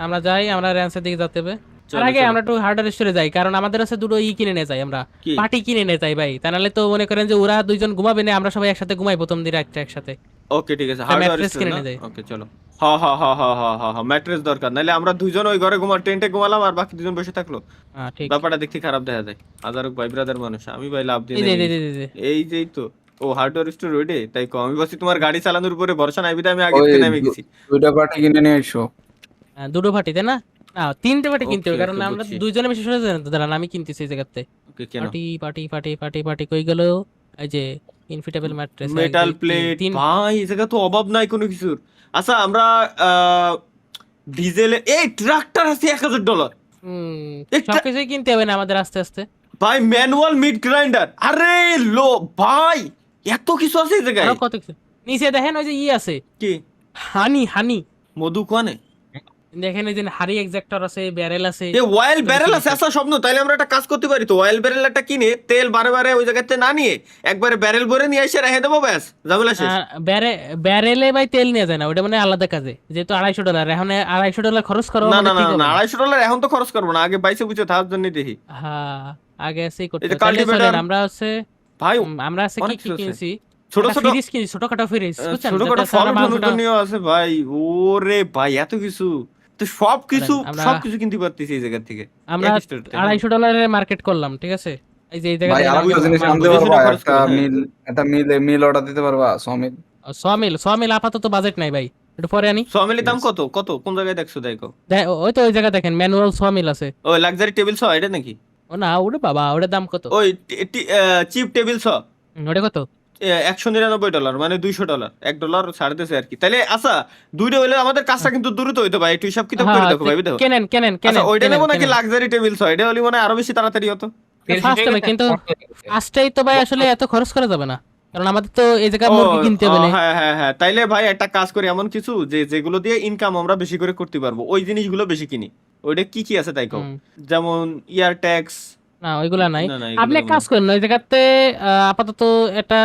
আমরা যাই, আমরা র্যান্সের দিকে যেতে হবে। চলো, তার আগে চলো। আমরা একটু হার্ডওয়্যার স্টোরে যাই, কারণ আমাদের কাছে দুটো কিনে নিয়ে যাই, আমরা কি? পার্টি কিনে নিয়ে যাই ভাই। তা নাহলে তো মনে করেন যে ওরা দুইজন ঘুমাবে না, আমরা সবাই একসাথে ঘুমাই প্রথম দিন একটা একসাথে। ওকে ঠিক আছে, একটা হার্ডওয়্যার mattress কিনে নিয়ে যাই। ওকে চলো। হ্যাঁ ম্যাট্রেস দরকার, নাহলে আমরা দুইজন ওই ঘরে টেন্টে ঘুমালাম আর বাকি দুজন বসে থাকলো, হ্যাঁ ঠিক। ব্যাপারটা দেখতে খারাপ দেখা যায়। আজারক ভাই ব্রাদার মানুষ, আমি ভাই লাভ দিই এই যে না। এই যে, এই যে। এই যেই তো ও হার্ডওয়্যার স্টোর ওইডে, তাই কম আমি বলছি তোমার গাড়ি চালানোর উপরে ভরসা নাই বিধায় আমি আগে থেকে নেমে গেছি। দুইটা পার্টি কিনে নিয়ে এসো। দুটো পার্টি তাই না? না তিনটে পার্টি কিনতে হবে, Okay, কারণ okay, আমরা বুঝছি। দুইজনে বেশি সরে যাই না তো। দাঁড়ান আমি কিনতেছি এই জায়গাতে। ওকে কেন? পার্টি কই গেল? এই যে ইনফিটেবল ম্যাট্রেস, মেটাল প্লেট, ভাই এই জায়গা তো অভাব নাই কোনো কিছুর। আচ্ছা আমরা ডিজেল, এই ট্রাক্টর আছে $1,000। একটা- সবকিছুই কিনতে হবে না আমাদের আস্তে আস্তে। ভাই ম্যানুয়াল মিট গ্রাইন্ডার, আরে লো ভাই এত কিছু আছে এই জায়গায়। আরো কত কিছু নিচে দেখেন, ওই যে আছে কি হানি মধু কোয়ানে? দেখেন, এই যে হাড়ি এক্সাক্টর আছে, ব্যারেল আছে। এ অয়েল ব্যারেল আছে। আচ্ছা স্বপ্ন, তাইলে আমরা একটা কাজ করতে পারি তো, অয়েল ব্যারেল একটা কিনে তেল বারে ওই জায়গাতে না নিয়ে একবারে ব্যারেল ভরে নিয়ে এসে রেখে দেবো, ব্যাস ঝামেলা শেষ। ব্যারেলে ভাই তেল নিয়ে যায় না, ওটা মানে আলাদা কাজে। যেহেতু $250, এখন $250 খরচ করো না আমাদের না ঠিক না হবে না, না। $250 এখন তো খরচ করবো না, আগে বাইসে বুঝে থাকার জন্য দেখি। হ্যাঁ আগে আছে করতে এই যে হবে। তাহলে cultivator- চলেন, আমরা হচ্ছে ভাই আমরা আছে কি অনেক কি কিছু আছে। কিনছি, ছোট ছোট ফ্রিজ কিনছি, ছোটখাটো ফ্রিজ, বুঝছেন? ছোটখাটো যাতে ফল সারা মাংসটা- নিয়ে আছে ভাই। ওরে ভাই এত কিছু তো, আমরা- সবকিছু কিনতে পারতেছি এই জায়গা থেকে। আমরা এক স্টোর থেকে। $250 মার্কেট করলাম, ঠিক আছে? এই যে এই ভাই জায়গায় আরেকটা জিনিস আনতে বুঝেছি পারবা? না, খরচ একটা করে, হ্যাঁ। মিল অর্ডার দিতে পারবা? সমিল। সমিল আপাতত বাজেট নাই ভাই, একটু পরে আনি। সোয়ামিলের দাম কত কোন জায়গায় দেখছো দেখো? ওই তো ওই জায়গা দেখেন, ম্যানুয়াল সমিল আছে। ওই লাক্সারি টেবিল স এটা নাকি? ও না, ওটা বাবা, ওটার দাম কত? ওই চিপ টেবিল স ওটা কত? $199, মানে $200, $1 ছাড় দিয়েছে আর কি। তাহলে আচ্ছা দুইটা হইলে আমাদের কাজটা কিন্তু দ্রুত হইতো ভাই, একটু হিসাব কিতাব করে দেখো ভাই, দেখো। কেনেন আচ্ছা ওইটা নেবো নাকি লাক্সারি টেবিল স? এটা হলে মানে আরো বেশি তাড়াতাড়ি হতো। ফার্স্ট হবে, কিন্তু ফার্স্টেই তো ভাই আসলে এত খরচ করা যাবে না, কারণ আমাদের তো এই জায়গায় মুরগি কিনতে হবে না। হ্যাঁ তাইলে ভাই একটা কাজ করি, এমন কিছু যেগুলো দিয়ে ইনকাম আমরা বেশি করে করতে পারবো, ওই জিনিসগুলো বেশি কিনি। ওইটা কি আছে তাই কও? যেমন ইয়ার ট্যাক্স। না ওইগুলা নাই। না, এগুলো আপনি এক কাজ করেন, ওই জায়গাতে আপাতত একটা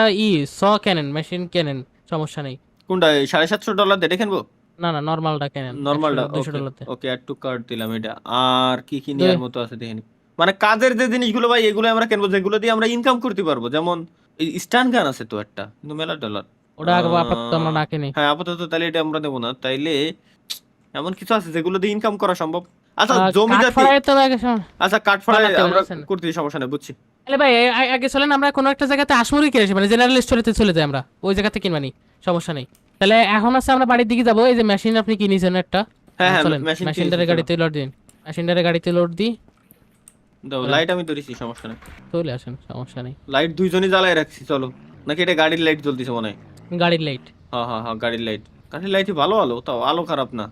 কেনেন, মেশিন কেনেন, সমস্যা নেই। কোনটা? $750 দিয়ে কিনবো? না না নরমালটা কেনেন, নরমালটা $200 ওকে, অ্যাড টু কার্ট দিলাম এটা। আর কি কি নেওয়ার মতো আছে দেখেনি, মানে কাজের যে জিনিসগুলো ভাই এগুলো আমরা কিনবো, যেগুলো দিয়ে আমরা ইনকাম করতে পারবো। যেমন স্ট্যান্ড গান আছে তো একটা, কিন্তু মেলা ডলার। ওটা আপাতত আমরা না কিনি। হ্যাঁ আপাতত তাহলে এটা আমরা দেবো না। তাইলে এমন কিছু আছে যেগুলো দিয়ে ইনকাম করা সম্ভব। আচ্ছা জমি জাতি, কাঠফাড়ায় তো আগে আচ্ছা কাঠফাড়ায় বানাতে হবে, আমরা বুঝছেন? করতে সমস্যা নেই, বুঝছি। তাহলে ভাই আগে চলেন আমরা কোনো একটা জায়গাতে আসমুরি কিনে আসি, মানে জেনারেল স্টোরেতে চলে যাই আমরা, ওই জায়গাতে কিনবানি, সমস্যা নেই। তাহলে এখন আছে আমরা বাড়ির দিকে যাবো। এই যে মেশিন আপনি কিনেছেন একটা, হ্যাঁ, চলেন machine মেশিনটারে কিনেছি, গাড়িতে লোড দিন, মেশিনটারে গাড়িতে লোড দিই, দাও লাইট আমি ধরেছি, সমস্যা নেই। চলে আসেন, সমস্যা নেই। লাইট দুইজনই জ্বালায় রাখছি, চলো। নাকি এটা গাড়ির লাইট জ্বলতেছে মনে হয়? গাড়ির লাইট হ্যাঁ গাড়ির লাইট ভালো আলো, তাও আলো খারাপ না।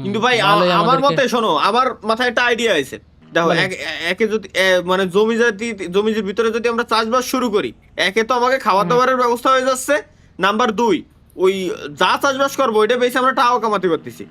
কিন্তু ভাই আমার মতে শোনো, আমার মাথায় একটা আইডিয়া আছে। দেখো একে যদি মানে জমির ভিতরে যদি আমরা চাষবাস শুরু করি, একে তো আমাকে খাবার দাবারের ব্যবস্থা হয়ে যাচ্ছে, নাম্বার 2 ওই যা চাষবাস করবো ওইটা বেশি আমরা টাকাও কামাতে পারতেছি,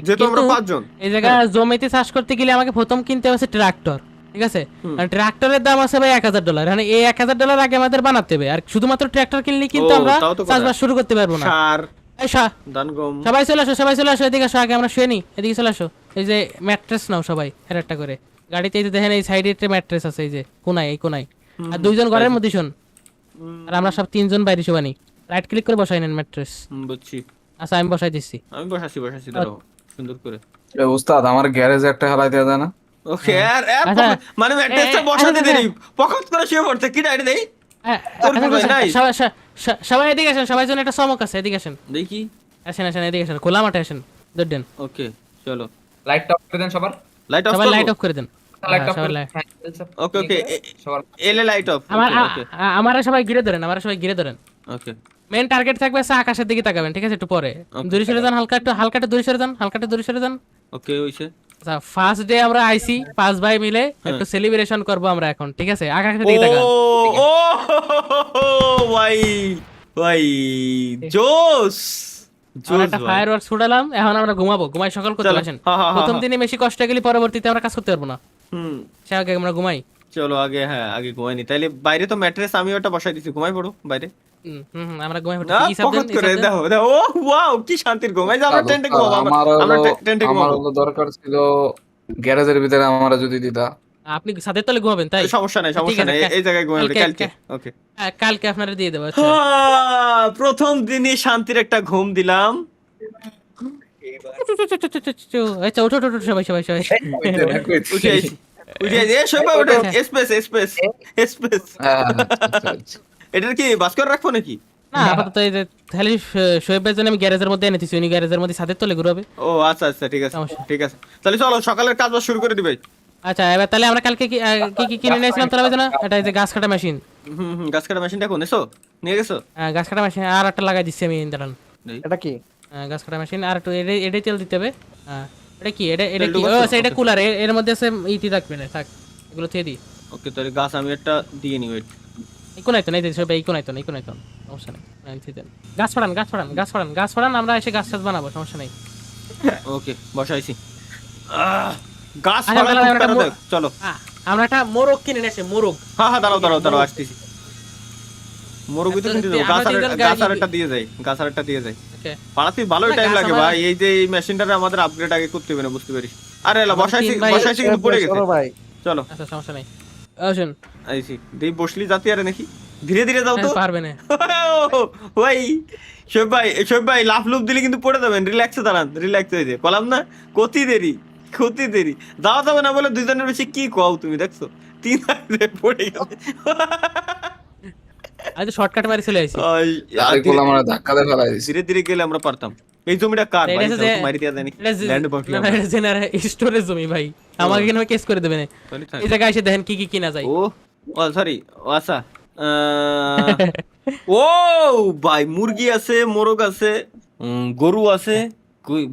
যেহেতু আমরা 5 জন। এই জায়গায় জমিতে চাষ করতে গেলে আমাকে প্রথম কিনতে হবে ট্রাক্টর, ঠিক আছে? আর ট্রাক্টরের দাম আছে ভাই $1,000, মানে এই $1,000 আগে আমাদের বানাতে হবে। আর শুধুমাত্র ট্রাক্টর কিনলে কিন্তু আমরা তাও তো কথা। চাষবাস শুরু করতে পারবো না। সার, এই ধান, গম। সবাই চলে আসো এদিকে আসো, আগে আমরা শুয়ে নি, এদিকে চলে আসো। এই যে ম্যাট্রেস নাও সবাই একটা করে গাড়িতে। এই যে দেখেন এই সাইডে একটা ম্যাট্রেস আছে, এই যে কোনায়, এই কোনায়। আর 2 জন ঘরের মধ্যে শোন, আর আমরা সব 3 জন বাইরে শোবানি। রাইট ক্লিক করে বসাই নেন ম্যাট্রেস। বুঝছি। আচ্ছা আমি বসাই দিচ্ছি। আমি বসাচ্ছি দাঁড়াও সুন্দর করে। এ উস্তাদ আমার গ্যারেজে একটা হেলাই দেওয়া যায় না? ওকে আর আচ্ছা, মানে ম্যাট্রেসটা বসাতে আচ্ছা, দেরি পকত করে শুয়ে পড়তে কি ডাইরে দেই তোর কি ভাই নাই? সবাই এদিকে আসেন, সবাই জন্য একটা চমক আছে, এদিকে আসেন। দেখি। আসেন আসেন এদিকে আসেন, খোলা মাঠে আসেন, দৌড়েন। ওকে চলো লাইটটা অফ করে দেন সবার। লাইট অফ সবাই করো। লাইট অফ করে দেন। লাইট হ্যাঁ, অফ সবাই করে light- ওকে সবার এলে লাইট অফ। আমার ওকে আমারা সবাই ঘিরে ধরেন, আমারা সবাই ঘিরে ধরেন। ওকে মেন টার্গেট থাকবে হচ্ছে আকাশের দিকে তাকাবেন, ঠিক আছে? একটু পরে Okay. দূরে সরে যান, হালকা একটু দূরে সরে যান, দূরে সরে যান। ওকে হইছে। আচ্ছা ফার্স্ট ডে আমরা আইছি 5 ভাই মিলে একটু সেলিব্রেশন করব আমরা এখন, ঠিক আছে? আকাশের দিকে তাকান। ও ভাই ভাই জোস আমরা জোস একটা ভাই। ফায়ারওয়ার্কস ছুড়ালাম, এখন আমরা ঘুমাবো, ঘুমাই সকাল করতে চলো। আসেন। হ্যাঁ, হ্যাঁ, প্রথম হ্যাঁ। দিনে বেশি কষ্ট গেলে পরবর্তীতে আমরা কাজ করতে পারবো না, হুম সে আগে আমরা ঘুমাই। চলো আগে আগে ঘুমাইনি তাইলে বাইরে তো ম্যাট্রেস আমি ওটা বসাই দিছি ঘুমাই পড়ো বাইরে। আমরা ঘুমাই পড়তে না কি সাবধান পকত করে দেখো দেখো ও ওয়াও কি শান্তির ঘুম এই যে আমরা টেন্টে ঘুমাবো আমরা টেন্টে আমার ঘুমাবো। হলো দরকার ছিল গ্যারেজের ভিতরে আমরা যদি দিতা। আপনি ছাদের তলে ঘুমাবেন তাই? সমস্যা নাই ঠিক সমস্যা আছে, নাই এই জায়গায় ঘুমাবো কালকে- কালকে। ওকে কালকে আপনারা দিয়ে দেবো। আচ্ছা প্রথম দিনই শান্তির একটা ঘুম দিলাম। আচ্ছা ওঠো ওঠো ওঠো, সবাই সবাই সবাই উঠে আইছি এ সবাই ওঠে স্পেস স্পেস স্পেস। এটার কি বাস্কর রাখবো নাকি? না আপাতত এই যে খালি শোয়েব ভাইয়ের জন্য আমি গ্যারেজের মধ্যে এনে দিছি, উনি গ্যারেজের মধ্যে ছাদের তলে ঘুরাবে। ও আচ্ছা আচ্ছা ঠিক আছে সমস্যা। ঠিক আছে তাহলে চলো সকালের কাজ বাজ শুরু করে দিবে। আচ্ছা এবার তাহলে আমরা কালকে কি কি কিনে নিয়েছিলাম তাহলে জানা? এটা এই যে গাছ কাটা মেশিন, গাছ কাটা মেশিনটা কোন এসো নিয়ে গেছো? গাছ কাটা মেশিন আর একটা লাগাই দিচ্ছি আমি, দাঁড়ান। এটা কি? গাছ কাটা মেশিন আর একটু এটাই তেল দিতে হবে। এটা কি এটা তেল কি? ও ঢুকাচ্ছো? আচ্ছা এটা Okay. কুলার, এর মধ্যে আছে ইতি থাকবে না, থাক এগুলো থেকে দিই। ওকে তাহলে গাছ আমি একটা দিয়ে নি ওয়েট। ইকো নাই তো নাই সবাই, ইকো নাই তো সমস্যা নেই। গাছ ফাড়ান, আমরা এসে গাছ বানাবো, সমস্যা নেই। ওকে বসাইছি। গাছ আচ্ছা, ফালা তাহলে আমরা করতে একটা হবে, চলো। আমরা একটা মোরগ কিনে নিয়েছি, মোরগ। হ্যাঁ দাঁড়াও আসতেছি। মোরগি তো কিনতে দেবো গাছ আর একটা দিয়ে যাই ওকে পাড়াতে ভালোই না, টাইম গাছ লাগে আমার- ভাই এই যে এই মেশিনটারে আমাদের আপগ্রেড আগে করতে হবে না বুঝতে পারিস। আরে এলা আমার বসাইছি তিন ভাই- কিন্তু পড়ে গেছে। সরো ভাই। চলো আচ্ছা সমস্যা নেই, আসুন। আইছি দেই বসলি জাতি আরে নাকি ধীরে ধীরে যাও তো। পারবে না। ভাই শোয়েব ভাই লাফ লুপ দিলে কিন্তু পড়ে যাবেন, রিল্যাক্সে দাঁড়ান, রিল্যাক্স হয়ে যায় বললাম না কতি দেরি যাওয়া যাবে না বলে দুইজনের বেশি কি কও তুমি দেখছো 3 আগে পড়ে গেছে। আজ শর্টকাট মারি চলে আইছি। আরেকগুলো আমরা ধাক্কা দিয়ে ফেলাই দিছি। ধীরে ধীরে গেলে আমরা পারতাম। এই জমিটা কার এটা ভাই হচ্ছে যে- মারি দিয়া জানি এটা ল্যান্ড বাকি স্টোরেজ জমি ভাই, আমাকে কেন কেস করে দেবে না? এই জায়গায় এসে দেখেন কি কি কিনা যায়। ও সরি ও আচ্ছা ও ভাই মুরগি আছে মোরগ আছে গরু আছে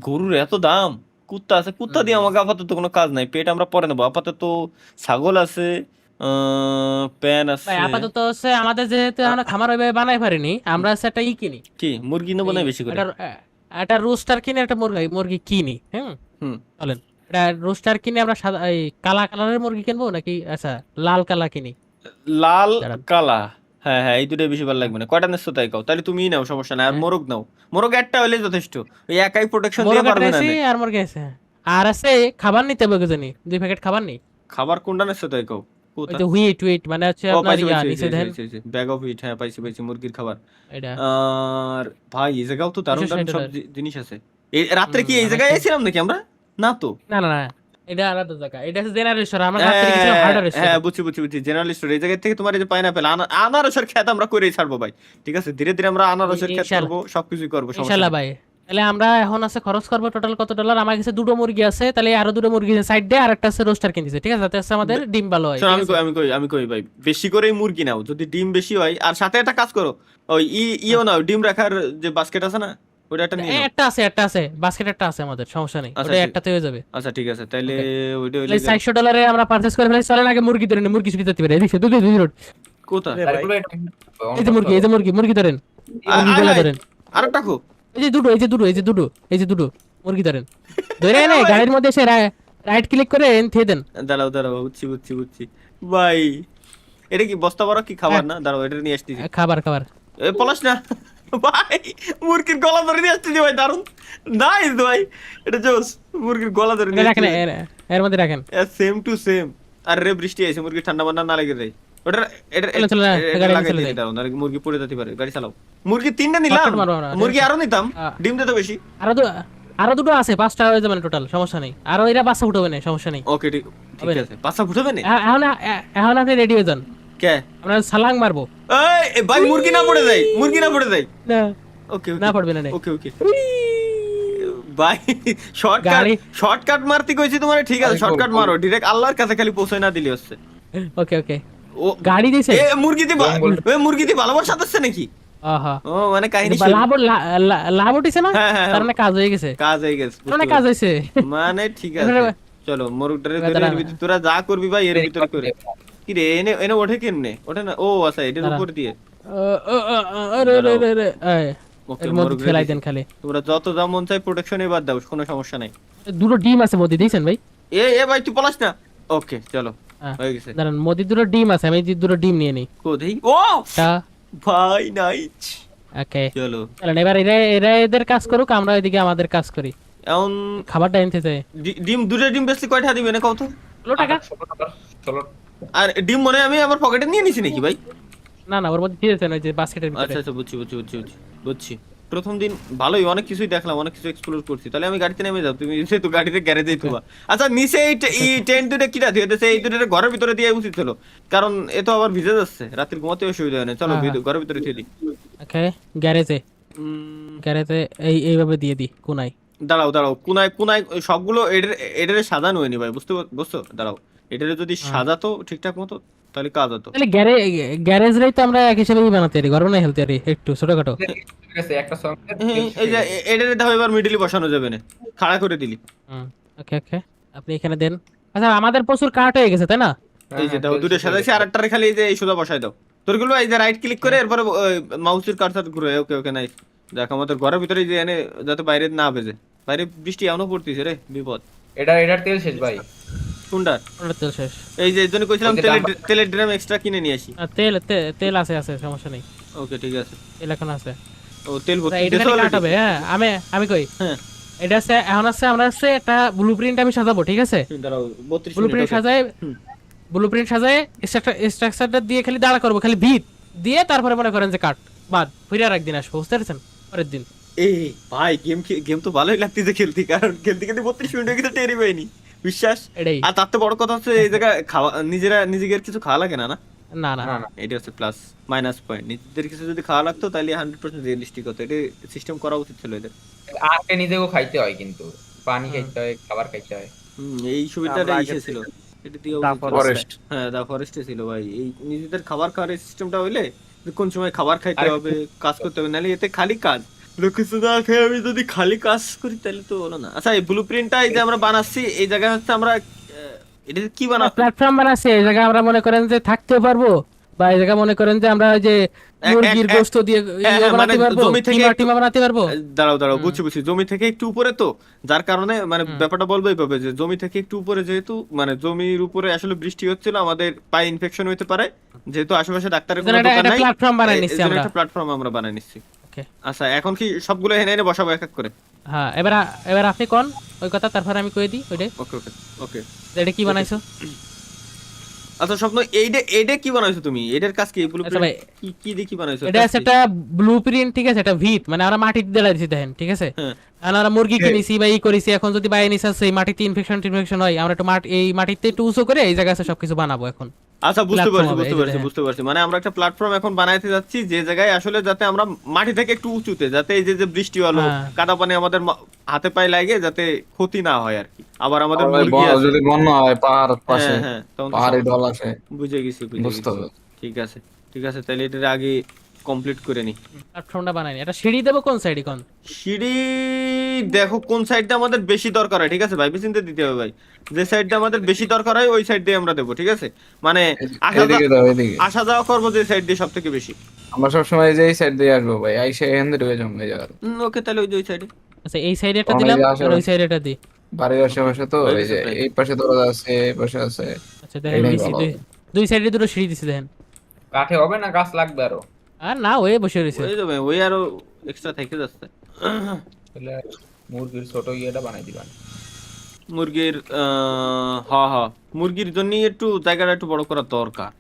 গরুর এত দাম। কুত্তা আছে কুত্তা দিয়ে আমাকে আপাতত কোনো কাজ নাই, পেট আমরা পরে নেবো। আপাতত ছাগল আছে প্যান আছে। ভাই আপাতত হচ্ছে আমাদের যেহেতু আমরা খামার ওইভাবে বানাই পারিনি, আমরা হচ্ছে একটা কিনি, কি মুরগি নেবো না বেশি করে? একটা রোস্টার কিনে একটা মুরগি কিনি। হুম চলেন এটা রোস্টার কিনে আমরা সাদা এই কালা কালারের মুরগি কিনবো নাকি আচ্ছা লাল কালা কিনি? লাল দাঁড়ান। কালা হ্যাঁ এই দুটোই বেশি ভালো লাগবে না। কয়টা নেছো তাই কাও তাহলে তুমি নাও সমস্যা নাই। আর মোরগ নাও, মোরগ একটা হলে যথেষ্ট, ওই একাই প্রোটেকশন দিয়ে মুরগি পারবে না। আছে আর মুরগি আছে, আর আছে খাবার নিতে হবে জানি 2 প্যাকেট খাবার নেই। খাবার কোনটা নেছো তাই কাও? ওই যে হুইট মানে হচ্ছে আপনার ইয়া নিচে দেন ব্যাগ অফ ইট। হ্যাঁ পাইছি মুরগির খাবার। এটা আর ভাই এই জায়গাও তো দারুণ দারুণ সব $160 জিনিস আছে। এই রাত্রে কি এই জায়গায় এসেছিলাম নাকি আমরা? না তো না এটা আলাদা জায়গা, এটা হচ্ছে জেনারেশন। আমরা রাত্রে গেছিলাম হার্ডার হ্যাঁ বুঝছি জেনারেল স্টোর। এই জায়গা থেকে তোমার এই যে পাইনাপেল আনারসের খেত আমরা করেই ছাড়বো ভাই, ঠিক আছে? ধীরে ধীরে আমরা আনারসের খেত ইনশাআল্লাহ। করবো, সবকিছুই করবো, সমস্যা ইনশাআল্লাহ নেই। ভাই। তাহলে আমরা এখন আছে খরচ করবো টোটাল কত ডলার? আমার কাছে 2টো মুরগি আছে, তাহলে আরো 2টো মুরগি সাইড দিয়ে আরেকটা আছে রোস্টার কিনতেছে, ঠিক আছে? যাতে হচ্ছে আমাদের ডিম ভালো হয়। শোনো, ঠিক আছে? আমি কই ভাই বেশি করেই মুরগি নাও যদি ডিম বেশি হয়। আর সাথে একটা কাজ করো, ওই ইও নাও ডিম রাখার যে বাস্কেট আছে না ওটা একটা নিয়ে নাও। একটা আছে বাস্কেট একটা আছে আমাদের, সমস্যা নেই, আচ্ছা, ওটা ঠিক- একটাতে হয়ে যাবে। আচ্ছা ঠিক আছে তাইলে ওইটা তাহলে হইলে $400 আমরা পারচেজ করে ফেলি। চলেন আগে মুরগি ধরেন, মুরগি সুবিধা দিতে পারে। এদিকে দুটো কোথায়? এই যে মুরগি ধরেন, মুরগিগুলো ধরেন। আরেকটা খো এই যে দুটো মুরগি ধরেন, ধরে এনে গাড়ির মধ্যে এসে রাইট ক্লিক করে থিয়ে দেন। দাঁড়াও বুঝছি ভাই। এটা কি বস্তা বড় কি খাবার না? দাঁড়াও এটা নিয়ে আসতেছি। খাবার এ পলাশ না ভাই, মুরগির গলা ধরে নিয়ে আসতেছি ভাই, দারুন নাইস ভাই। এটা জোস, মুরগির গলা ধরে নিয়ে রাখেন, এর মধ্যে রাখেন। Same to same. আর রে বৃষ্টি আইছে, মুরগি ঠান্ডা মান্ডা না লেগে যায়। ওটা এটা চলো, চলো, গাড়ি লাগাই চলে দিয়ে যাই। দাও, নাহলে মুরগি পড়ে যেতে পারে। গাড়ি চালাও। মুরগি 3টা নিলাম, শর্টকাট মারবো আমরা। মুরগি আরো নিতাম, হ্যাঁ। ডিম দিতে বেশি। আরো দুটো আছে, 5টা হয়ে যাবে টোটাল, সমস্যা নেই। আরো এরা বাচ্চা ফুটবে না, সমস্যা নেই। ওকে ঠিক হবে না। আছে, বাচ্চা ফুটাবে না এখন আপনি রেডি হয়ে যান, কে? আমরা সালাং মারবো। এই ভাই মুরগি না পড়ে যায়, মুরগি না পড়ে যায়। না ওকে না পড়বে না। ওকে ওকে ভাই, শর্টকাট গাড়ি- শর্টকাট মারতে কইছি তোমারে, ঠিক আছে শর্টকাট মারো, ডাইরেক্ট আল্লাহর কাছে খালি পৌঁছে না দিলি হচ্ছে। ওকে ওকে, ও গাড়ি দিছে। এ মুরগি দিয়ে ভালোবাসা সাথে নাকি? আহা, ও মানে কাহিনী লাভ উঠিছে না, হ্যাঁ, হ্যাঁ, তার মানে কাজ হয়ে গেছে, কাজ হয়ে গেছে, তার মানে কাজ হয়েছে। মানে ঠিক আছে। চলো মোরগটারে ধরে এর ভিতর তোরা যা করবি ভাই এর ভিতরে করে। কি রে এনে এনে ওঠে কেমনে? ওঠে না, ও আচ্ছা এটার উপর দিয়ে। ওকে এর মধ্যে মোরগ ফেলাই ready। দেন খালি। তোমরা যত যা মন চাই প্রোটেকশন এবার দাও, কোনো সমস্যা নাই। দুটো ডিম আছে মধ্যে, দিয়েছেন ভাই? এ এ ভাই তুই পলাস না। ওকে চলো হ্যাঁ। হয়ে গেছে। দাঁড়ান, মধ্যে দুটো ডিম আছে, আমি দুটো ডিম নিয়ে নিই। কোথায়? ও টা ভাই নাইস। ওকে, চলো চলেন এবার এরা এরা এদের কাজ করুক, আমরা এদিকে আমাদের কাজ করি। এখন খাবারটা এনতে চাই। ডিম দুটো ডিম বেশি কয়টা দিবে না কত? 16 টাকা। 16 আর ডিম মনে হয় আমি আমার পকেটে নিয়ে নিছি নাকি ভাই? না না, ওর মধ্যে দিয়েছেন ওই যে বাস্কেটের আচ্ছা ভিতরে। আচ্ছা বুঝছি। প্রথম দিন ভালোই অনেক কিছুই দেখলাম, অনেক কিছু এক্সপ্লোর করছি। তাহলে আমি গাড়িতে নেমে যাও, তুমি তো গাড়িতে গ্যারেজেই তুবা। আচ্ছা নিচে এই টেন্ট দুটো কিটা দিয়েছে, এই দুটো ঘরের ভিতরে দিয়ে উচিত ছিল, কারণ এ তো আবার ভিজে যাচ্ছে, রাতের ঘুমাতে অসুবিধা হয় না। চলো হ্যাঁ। ঘরের ভিতরে দিয়ে দিই। ওকে, গ্যারেজে এইভাবে দিয়ে দি কোনায়। দাঁড়াও কোনায় সবগুলো এটারে সাজানো হয়নি ভাই, বুঝছো? দাঁড়াও, এটারে যদি সাজাতো ঠিকঠাক মতো তাহলে কাজ হতো। তাহলে গ্যারেজরাই তো আমরা এক হিসেবেই বানাতে পারি, গরম না হেলতে পারি একটু ছোটখাটো। ঠিক আছে, একটা সঙ্গে এই যে এটারে দাও, এবার মিডলে বসানো যাবে না, খাড়া করে দিলি। ওকে ওকে, আপনি এখানে দেন। আচ্ছা আমাদের প্রচুর কাট হয়ে গেছে তাই না? এই যে দাও, দুটো সাজাইছি, আর একটারে খালি এই যে এই সোজা বসাই দাও। তোর গুলো এই যে রাইট ক্লিক করে এরপরে মাউসের কার্সার ঘুরে। Okay nice. দেখ আমাদের ঘরের ভিতরে যে এনে যাতে বাইরে না ভেজে, বাইরে বৃষ্টি এখনো পড়তেছে রে, বিপদ। এটার তেল শেষ ভাই। কোনটা? ওটা তেল শেষ। এই যে এর জন্য কইছিলাম ওই যে তেলের ড্রাম এক্সট্রা কিনে নিয়ে আসি। তেল আছে সমস্যা নেই, ওকে ঠিক আছে। তেল এখন আছে। ও তেল ভর্তি এটা দিছো কাট হবে। হ্যাঁ, আমি কই, হ্যাঁ এটা আছে এখন আছে, আমরা আছে একটা ব্লুপ্রিন্ট আমি সাজাবো, ঠিক আছে? দাঁড়াও 32 ব্লুপ্রিন্ট মিনিট। সাজায় স্ট্রাকচারটা দিয়ে খালি দাঁড়া করবো, খালি ভিত দিয়ে তারপরে মনে করেন যে কাট বাদ ফিরে আর একদিন আসবো, বুঝতে পারছেন? পরের দিন। এই ভাই গেম তো ভালোই লাগতেছে খেলতে, কারণ খেলতে 32 মিনিট হয়ে গেছে, টেরি পাইনি বিশ্বাস। এটাই। আর তার তো বড় কথা হচ্ছে এই জায়গায় খাওয়া নিজেদের কিছু খাওয়া লাগে না। না না না না এটা হচ্ছে প্লাস মাইনাস পয়েন্ট। নিজেদের কিছু যদি খাওয়া লাগতো তাহলে 100% রিয়েলিস্টিক হতো। এটা সিস্টেম করা উচিত ছিল এদের। আগে নিজেকেও খাইতে হয়, কিন্তু পানি খাইতে হয়, খাবার খাইতে হয়। এই সুবিধাটা আমরা আগে ইসে ছিল, এটা দিয়ে দা ফরেস্ট। হ্যাঁ দা ফরেস্টে ছিল ভাই। এই নিজেদের খাবার খাওয়ার সিস্টেমটা হইলে যে কোন সময় খাবার খাইতে হবে, কাজ করতে হবে, নাহলে এতে খালি কাজ কিছু না খেয়ে আমি যদি খালি কাজ করি তাহলে তো হলো না। আচ্ছা এই ব্লুপ্রিন্টটা এই যে আমরা বানাচ্ছি, এই জায়গায় হচ্ছে আমরা এটা কি বানাচ্ছি? প্ল্যাটফর্ম বানাচ্ছে, এই জায়গায় আমরা মনে করেন যে থাকতেও পারবো, বা এই জায়গায় মনে করেন যে আমরা ওই যে মুরগির গোশত দিয়ে হ্যাঁ, বানাতে মানে পারবো, জমি থেকে টিমা বানাতে পারবো। দাঁড়াও বুঝছি জমি থেকে একটু উপরে তো, যার কারণে মানে ব্যাপারটা বলবো এইভাবে যে জমি থেকে একটু উপরে, যেহেতু মানে জমির উপরে আসলে বৃষ্টি হচ্ছিল, আমাদের পায়ে ইনফেকশন হতে পারে, যেহেতু আশেপাশে ডাক্তারের কোনো দোকান নাই, প্ল্যাটফর্ম বানাই নিচ্ছি এজন্য আমরা। একটা প্ল্যাটফর্ম আমরা বানাই নিচ্ছি। ওকে, আচ্ছা এখন কি সবগুলো এনে বসাবো এক এক করে? হ্যাঁ এবার আপনি কোন ওই কথা, তারপরে আমি কই দিই ওইটা। ওকে এটা কি বানাইছো? আচ্ছা স্বপ্ন এইটা কি বানাইছো তুমি? এটার কাজ কি? আচ্ছা ভাই, কি দিয়ে কি বানাইছো? এটা আছে একটা ব্লুপ্রিন্ট, ঠিক আছে? এটা ভিত মানে আমরা মাটিতে দেলাই দিছি দেখেন, ঠিক আছে? হ্যাঁ। আর আমরা মুরগি কিনেছি বা ই করেছি, এখন যদি বাইরে নিছে সেই মাটিতে ইনফেকশন হয়, আমরা একটু এই মাটিতে একটু উঁচু করে এই জায়গায় সবকিছু বানাবো এখন। আচ্ছা বুঝতে platform হবে, পারছি বুঝতে পারছি। মানে আমরা একটা প্ল্যাটফর্ম এখন বানাইতে যাচ্ছি, যে জায়গায় আসলে যাতে আমরা মাটি থেকে একটু উঁচুতে, যাতে এই যে বৃষ্টি হলো, হ্যাঁ। কাদা পানি আমাদের হাতে পায়ে লাগে, যাতে ক্ষতি না হয় আর কি। আবার আমাদের ভাই, মুরগি আছে। যদি বন্যা হয় পাহাড় পাশে, হ্যাঁ, তখন তো পাহাড়ি সমস্যা। ঢল আসে, বুঝে গেছি বুঝতে হবে। ঠিক আছে তাহলে এটার আগে কমপ্লিট করে নি। প্ল্যাটফর্মটা বানাইনি, এটা সিঁড়ি দেবো কোন সাইডে কোন? সিঁড়ি দেখো কোন সাইডটা আমাদের বেশি দরকার হয়, ঠিক আছে ভাই, চিন্তা দিতে হবে ভাই। যে সাইডটা আমাদের বেশি দরকার হয় ওই সাইড দিয়ে আমরা দেবো, ঠিক আছে? মানে এদিকে দাও, এদিকে। আসা যাওয়া করবো যে সাইড দিয়ে সব থেকে বেশি। আমরা সবসময় যে এই সাইড দিয়ে আসবো ভাই, আইসে এখান থেকে ঢুকে যাবো এই জায়গায়। ওকে তাহলে ওই সাইডে। আচ্ছা এই সাইডে একটা আমার দিলাম, এই যে আর ওই সাইডে একটা দি। বাড়ির আশেপাশে তো হয়ে এই যে গেছে প্রায়। এই পাশে দরজা আছে, এই পাশে আছে। আচ্ছা দেখেন এটাই দিছি, ভালো। দুই সাইডে দুটো সিঁড়ি দিছি দেখেন। কাঠে হবে না, গাছ লাগবে আরো। আর না ওয়ে বসে রয়েছে। ওই যাবে, ওই আরো এক্সট্রা থেকে যাচ্ছে। তাহলে মুরগির ছোট ইয়েটা বানাই দিবেন। মুরগির মুরগির জন্য একটু জায়গাটা একটু বড় করা দরকার।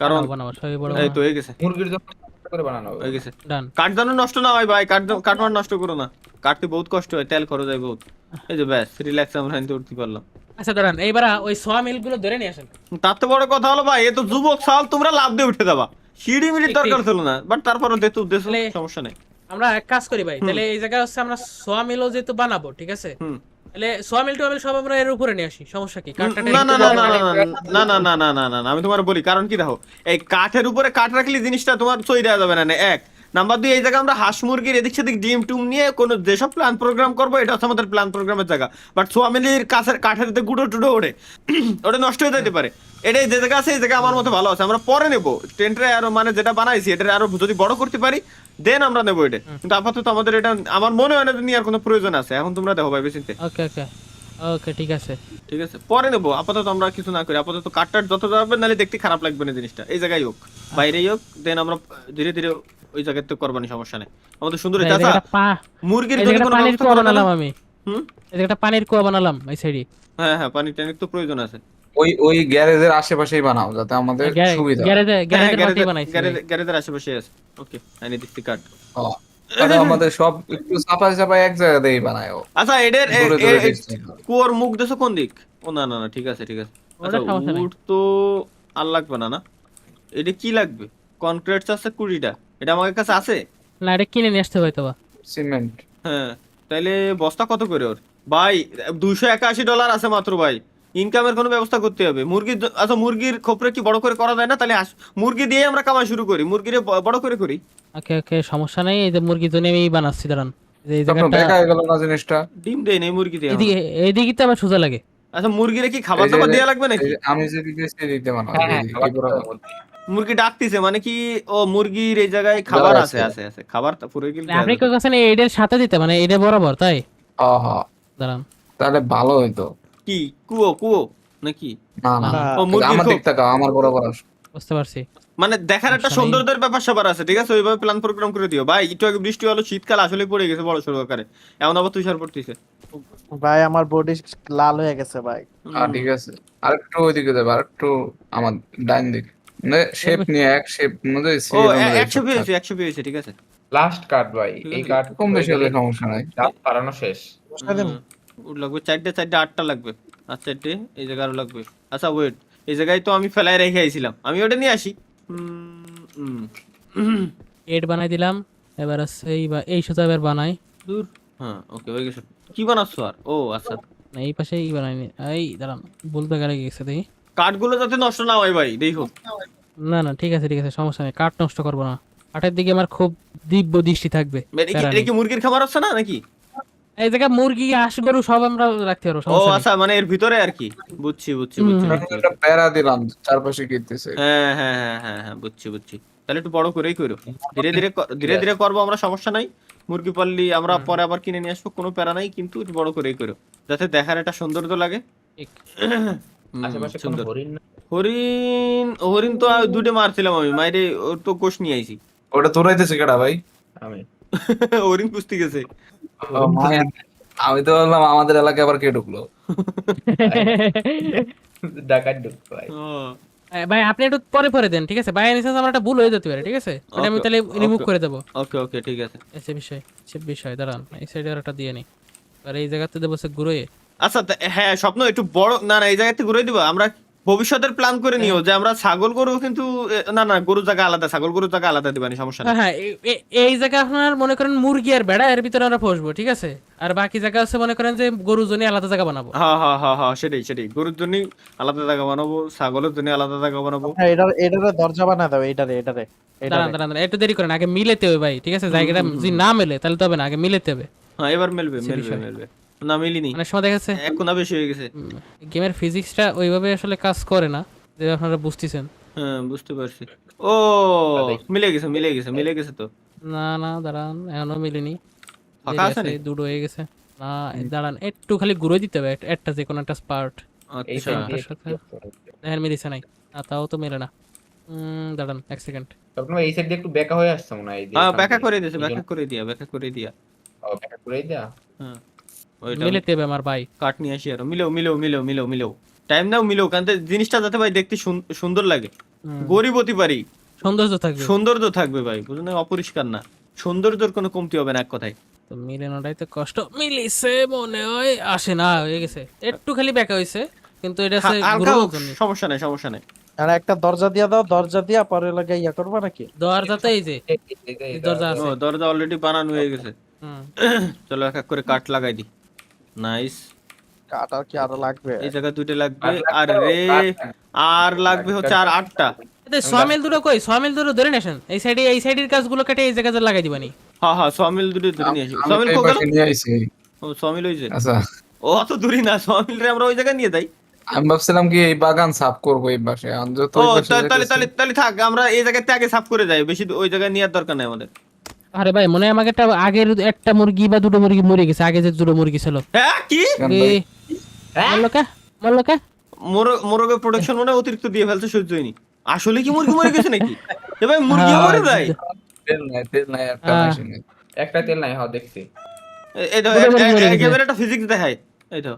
কারণ বানাবো সবই বড় এই তো হয়ে গেছে, মুরগির জন্য করে বানানো হবে। হয়ে গেছে। ডান। কাঠ যেন নষ্ট না হয় ভাই, কাঠ মার নষ্ট করো না, কাটতে বহুত কষ্ট হয়, তেল খরচ হয় বহুত। এই যে ব্যাস রিল্যাক্স আমরা এখান থেকে উঠতে পারলাম। আচ্ছা দাঁড়ান, এইবার ওই সোয়া মিল গুলো ধরে নিয়ে আসেন। তার তো বড় কথা হলো ভাই, এ তো যুবক সাল, তোমরা লাভ দিয়ে উঠে যাবা, সিঁড়ি মিড়ির ঠিক, দরকার ঠিক। ছিল না, বাট তারপরও দেখতে উদ্দেশ্য তাহলে- সমস্যা নেই। আমরা এক কাজ করি ভাই, তাহলে এই জায়গায় হচ্ছে আমরা সোয়া মিলও যেহেতু বানাবো, ঠিক আছে, হুম। তাহলে সোয়া মিল টোয়া মিল সব আমরা এর উপরে নিয়ে আসি, সমস্যা কি? কাঠটা না না না না না না না না না না না না, আমি তোমার বলি কারণ কি দেখো, এই কাঠের উপরে কাঠ রাখলে জিনিসটা তোমার চই দেওয়া যাবে না, এক নাম্বার দুই, এই জায়গায় আমরা হাঁস মুরগির এদিক সেদিক ডিম টুম নিয়ে কোনো যেসব প্ল্যান প্রোগ্রাম করবো, এটা হচ্ছে আমাদের প্ল্যান প্রোগ্রামের জায়গা। বাট সোয়ামিলির কাছের কাঠের গুঁড়ো টুডো ওঠে, ওটা নষ্ট হয়ে যেতে পারে। এটাই যে জায়গা আছে এই জায়গা আমার মতো ভালো আছে, আমরা পরে নেবো টেন্টে আরো, মানে যেটা বানাইছি এটা আরো যদি বড় করতে পারি দেন আমরা নেবো এটা, কিন্তু আপাতত আমাদের এটা আমার মনে হয় না যে নেওয়ার কোনো প্রয়োজন আছে। এখন তোমরা দেখো ভাই বেশিতে, ওকে ওকে ওকে, ঠিক আছে। ঠিক আছে পরে নেবো, আপাতত আমরা কিছু না করি, আপাতত কাঠটার যত যাবে নাহলে দেখতে খারাপ লাগবে না জিনিসটা, এই জায়গায় হোক বাইরেই হোক, দেন আমরা ধীরে ধীরে ওই জায়গাতে করবানি, সমস্যা নেই আমাদের সুন্দর। এই চাচা জায়গাটা মুরগির এই যদি জায়গাটা কোনো পানির ব্যবস্থা কুয়া করে দেন। বানালাম আমি, হুম, এই জায়গাটা পানির কুয়া বানালাম এই সাইডে। হ্যাঁ হ্যাঁ, পানি টানির তো প্রয়োজন আছে। ওই গ্যারেজের আশেপাশেই বানাও যাতে আমাদের সুবিধা হয়। গ্যারেজে হ্যাঁ গ্যারেজের পাশে গ্যারেজের বানাইছি ভাই। গ্যারেজের আশেপাশে আছে। ওকে আইনে দিচ্ছি কাঠ। ও, তাহলে আমাদের সব একটু চাপাই চাপাই এক জায়গাতেই বানায় ও। আচ্ছা এদের দূরে দূরে distance হবে। কুয়োর মুখ দেশো কোন দিক? ও না না না, ঠিক আছে ঠিক আছে। ওটা আচ্ছা সমস্যা নাই। উড তো আর লাগবে না, না এটা কি লাগবে? কনক্রিট আছে 20টা, এটা আমার কাছে আছে। না, এটা কিনে নিয়ে আসতে হয়তো বা। সিমেন্ট হ্যাঁ তাইলে বস্তা কত করে ওর? ভাই $281 আছে মাত্র ভাই, ইনকামের কোনো ব্যবস্থা করতে হবে। মুরগির আচ্ছা মুরগির খোপরে কি বড় করে করা যায় না? তাহলে মুরগি দিয়ে আমরা কামাই শুরু করি, মুরগিরে বড় করে করি। ওকে ওকে, সমস্যা নেই, এই যে মুরগির জন্য আমি বানাচ্ছি, দাঁড়ান। এই আপনার জায়গাটা দেখা গেল না জিনিসটা। ডিম দেয় নেই মুরগি দিয়ে। এদিকে এইদিকে তো আমার সোজা লাগে। আচ্ছা মুরগিরে কি খাবার এই যে- দাবার দেওয়া লাগবে এই নাকি? যে আমি যে দিতেছি দিতে মানা হ্যাঁ হ্যাঁ, খাবার দিতে হবে বলতে। মুরগি ডাকতিছে মানে কি? ও মুরগির এই জায়গায় খাবার দাঁড়া আছে আছে। আছে আছে, খাবার পুরো গেলে আপনি কেউ কাছে এটার সাথে দিতে, মানে এটা বরাবর, তাই হ্যাঁ হ্যাঁ, দাঁড়ান। তাহলে ভালো হইতো। কি কুয়ো নাকি? না না, না। ও মুরগির আমার খোপ। দিক তাকাও, আমার বরাবর আসো। বুঝতে পারছি। মানে দেখার একটা সমস্যা নেই। সৌন্দর্যের ব্যাপার স্যাপার আছে, ঠিক আছে ওইভাবে প্ল্যান প্রোগ্রাম করে দিও ভাই। একটু আগে বৃষ্টি হলো, শীতকাল আসলে পড়ে গেছে বড় সড়ো আকারে, এমন আবার তুষার পড়তেছে। ভাই আমার বডি লাল হয়ে গেছে ভাই। ঠিক আছে, আরেকটু ওইদিকে যাবে, আরেকটু আমার ডাইন দিক, মানে শেপ নিয়ে এক শেপ মধ্যে ও 100 পেয়েছে, 100 পেয়েছে, ঠিক আছে। লাস্ট কার্ড ভাই, এই কার্ড কম বেশি হলে সমস্যা নাই। রাত পারানো শেষ। উড লাগবে 4টে 8টা লাগবে, আর 4টে এই জায়গায় আরো লাগবে। আচ্ছা ওয়েট, এই জায়গায় তো আমি ফেলায় রেখে আইছিলাম, আমি ওটা নিয়ে আসি। এড বানাই দিলাম, এবার আছে এই সোজা এবার বানাই। দূর, হ্যাঁ ওকে হয়ে গেছে। কি বানাচ্ছ আর? ও আচ্ছা, না, এই পাশে এই বানাইনি, এই দাঁড়ান, বলতে গেলে গেছে দেখি। কাঠগুলো যাতে নষ্ট না হয় ভাই দেখো। না না, ঠিক আছে ঠিক আছে, সমস্যা নেই, কাঠ নষ্ট করবো না। কাঠের দিকে আমার খুব দিব্য দৃষ্টি থাকবে। এটা কি মুরগির খাবার হচ্ছে না নাকি? এই জায়গায় মুরগি, হাঁস, গরু সব আমরা রাখতে পারবো, ও সমস্যা নেই। আচ্ছা, মানে এর ভিতরে আর কি, বুঝছি বুঝছি বুঝছি বুঝছি। একটা প্যারা দিলাম চারপাশে গিতেছে। হ্যাঁ হ্যাঁ হ্যাঁ হ্যাঁ হ্যাঁ, বুঝছি বুঝছি। তাহলে একটু বড় করেই করো, ধীরে ধীরে ধীরে ধীরে করবো আমরা, সমস্যা নাই। মুরগি পাললি আমরা পরে আবার কিনে নিয়ে আসবো, কোনো প্যারা নাই, কিন্তু একটু বড় করেই করো যাতে দেখার একটা সৌন্দর্য লাগে। ঠিক। আশেপাশে কোনো সুন্দর। হরিণ না? হরিণ হরিণ তো দুটো মারছিলাম আমি, মাইরে ওর তো গোশ নিয়ে আইছি। ওটা তোরাইতেছে কেডা ভাই? আমি হরিণ কুস্তি গেছে। ও, আমি তো বললাম আমাদের এলাকায় আবার কে ঢুকলো। ডাকাত ঢুকতো ভাই। ও, ভাই আপনি একটু পরে পরে দেন, ঠিক আছে? বাই এনিসেন্স আমার একটা ভুল হয়ে যেতে পারে, ঠিক আছে? ওটা আমি Okay, তাহলে রিমুভ okay. করে দেবো। ওকে ওকে ঠিক আছে। এসে বিষয় দাঁড়ান, এই সাইডে আর একটা দিয়ে নি, আর এই জায়গাতে দেবো সে ঘুরে। আচ্ছা হ্যাঁ স্বপ্ন একটু বড়, না না এই জায়গাতে ঘুরে দিবা। আমরা ভবিষ্যতের প্ল্যান করে নিও যে আমরা ছাগল গরু কিন্তু না না, গরু জায়গা আলাদা, ছাগল গরু জায়গা আলাদা দিবানি, সমস্যা নেই। হ্যাঁ, এই জায়গা আপনার মনে করেন মুরগি আর বেড়া এর ভিতরে আমরা ফসবো, ঠিক আছে? আর বাকি জায়গা হচ্ছে মনে করেন যে গরুর জন্য আলাদা জায়গা বানাবো। হ্যাঁ হ্যাঁ হ্যাঁ হ্যাঁ, সেটাই সেটাই, গরুর জন্য আলাদা জায়গা বানাবো, ছাগলের জন্য আলাদা জায়গা বানাবো। হ্যাঁ, এটারে দরজা বানা দাও, এটারে দাঁড়ান দাঁড়ান দাঁড়ান, একটু দেরি করেন, আগে মিলেতে হবে ভাই, ঠিক আছে? জায়গাটা যদি না মেলে তাহলে তো হবে না, আগে মিলেতে হবে। হ্যাঁ এবার মেলবে সে মেলবে বিষয়। মেলবে। না মিলিনি, অনেক সময় দেখা যাচ্ছে এক কোনা বেশি হয়ে গেছে। গেমের ফিজিক্সটা ওইভাবে আসলে কাজ করে না, যে আপনারা বুঝতেছেন। হ্যাঁ বুঝতে পারছি। ও মিলে গেছে মিলে গেছে মিলে গেছে তো। না না দাঁড়ান, এখনো মিলেনি, ফাঁকা আছে দেরি নাকি? আছে, দুটো হয়ে গেছে। না দাঁড়ান, একটু খালি ঘুরে দিতে হবে, একটা যে কোনো একটা পার্ট। এই আচ্ছা সাইড দিয়ে সাথে দেখেন মিলিছে নাই, তাও তো মেলে না। দাঁড়ান 1 সেকেন্ড। স্বপ্ন ভাই, এই সাইড দিয়ে একটু বেঁকা হয়ে আসছে মনে হয়। এই যে হ্যাঁ এখান ব্যাখ্যা দিয়ে। করে দিয়েছে, এই ব্যাখ্যা জন্য- করে দিয়া, ব্যাখ্যা করে দিয়া। ও, বেঁকা করেই দেয়া। হ্যাঁ ওইটা মিলেতে হবে আমার ভাই। কাট নিয়ে আসি আরো, মিলেও মিলেও মিলেও মিলেও মিলেও টাইম নাও, মিলেও কারণ জিনিসটা যাতে ভাই দেখতে সুন্দর লাগে। গরিব হতে পারি, সৌন্দর্য থাকবে। সৌন্দর্য থাকবে ভাই, বুঝলেন, অপরিষ্কার না, সৌন্দর্যের কোনো কমতি হবে না এক কথায়। তো মিলানোটাই তো কষ্ট, মিলিছে মনে হয়, আসে না, হয়ে গেছে একটু খালি বেঁকা হয়েছে, কিন্তু এটা আছে হালকা ঘুরানোর হোক, জন্য। সমস্যা নাই, সমস্যা নাই। আর একটা দরজা দিয়া দাও, দরজা দিয়া পরে লাগে ইয়া করবা নাকি? দরজাতে এই যে এই দরজা ও আছে। দরজা অলরেডি বানানো হয়ে গেছে। হুম। চলো এক এক করে কাঠ লাগাই দি। নাইস। কাঠ আর কি আরো লাগবে? এই জায়গায় 2টা লাগবে, কাঠ লাগবে, আর রে কাঠ। আর লাগবে হচ্ছে আর 8টা। সোয়ামিল দুটো কই? সোয়ামিল দুটো ধরে নেছেন, এই সাইডে, এই সাইডের কাজগুলো কেটে এই জায়গায় লাগাই দিবানি। হ্যাঁ হ্যাঁ, সমিল দুটো ধরে নিয়ে আসি। আমি সমিল তো এই কো গেল? পাশে নিয়ে আইছি। ও সমিল হইছে। আচ্ছা, ও অত দূরই না, সমিল রে আমরা ওই জায়গায় নিয়ে যাই। আমি ভাবছিলাম কি এই বাগান সাফ করবো এই পাশে, আমি যত ও ওই পাশে তাহলে তাহলে যাইতেছি। তাহলে তাহলে থাক, আমরা এই জায়গাতে আগে সাফ করে যাই, বেশি ওই জায়গায় নেওয়ার দরকার নাই আমাদের। আরে ভাই মনে হয় আমাকে একটা আগের একটা মুরগি বা দুটো মুরগি মরে গেছে, আগে যে দুটো মুরগি ছিল। হ্যাঁ কি কেন ভাই? মল্লকা মোরগের প্রোডাকশন মনে হয় অতিরিক্ত দিয়ে ফেলছে, সহ্য হয়নি। আসলে কি মুরগি মরে গেছে নাকি? এ ভাই মুরগি মরে যায়। তেল নাই একটা হ্যাঁ। মেশিনে। একটা তেল নাই, হ্যাঁ দেখছি। এই তো দুটো মুরগি মরে গেছে। একেবারে একটা ফিজিক্স দেখায়। এই তো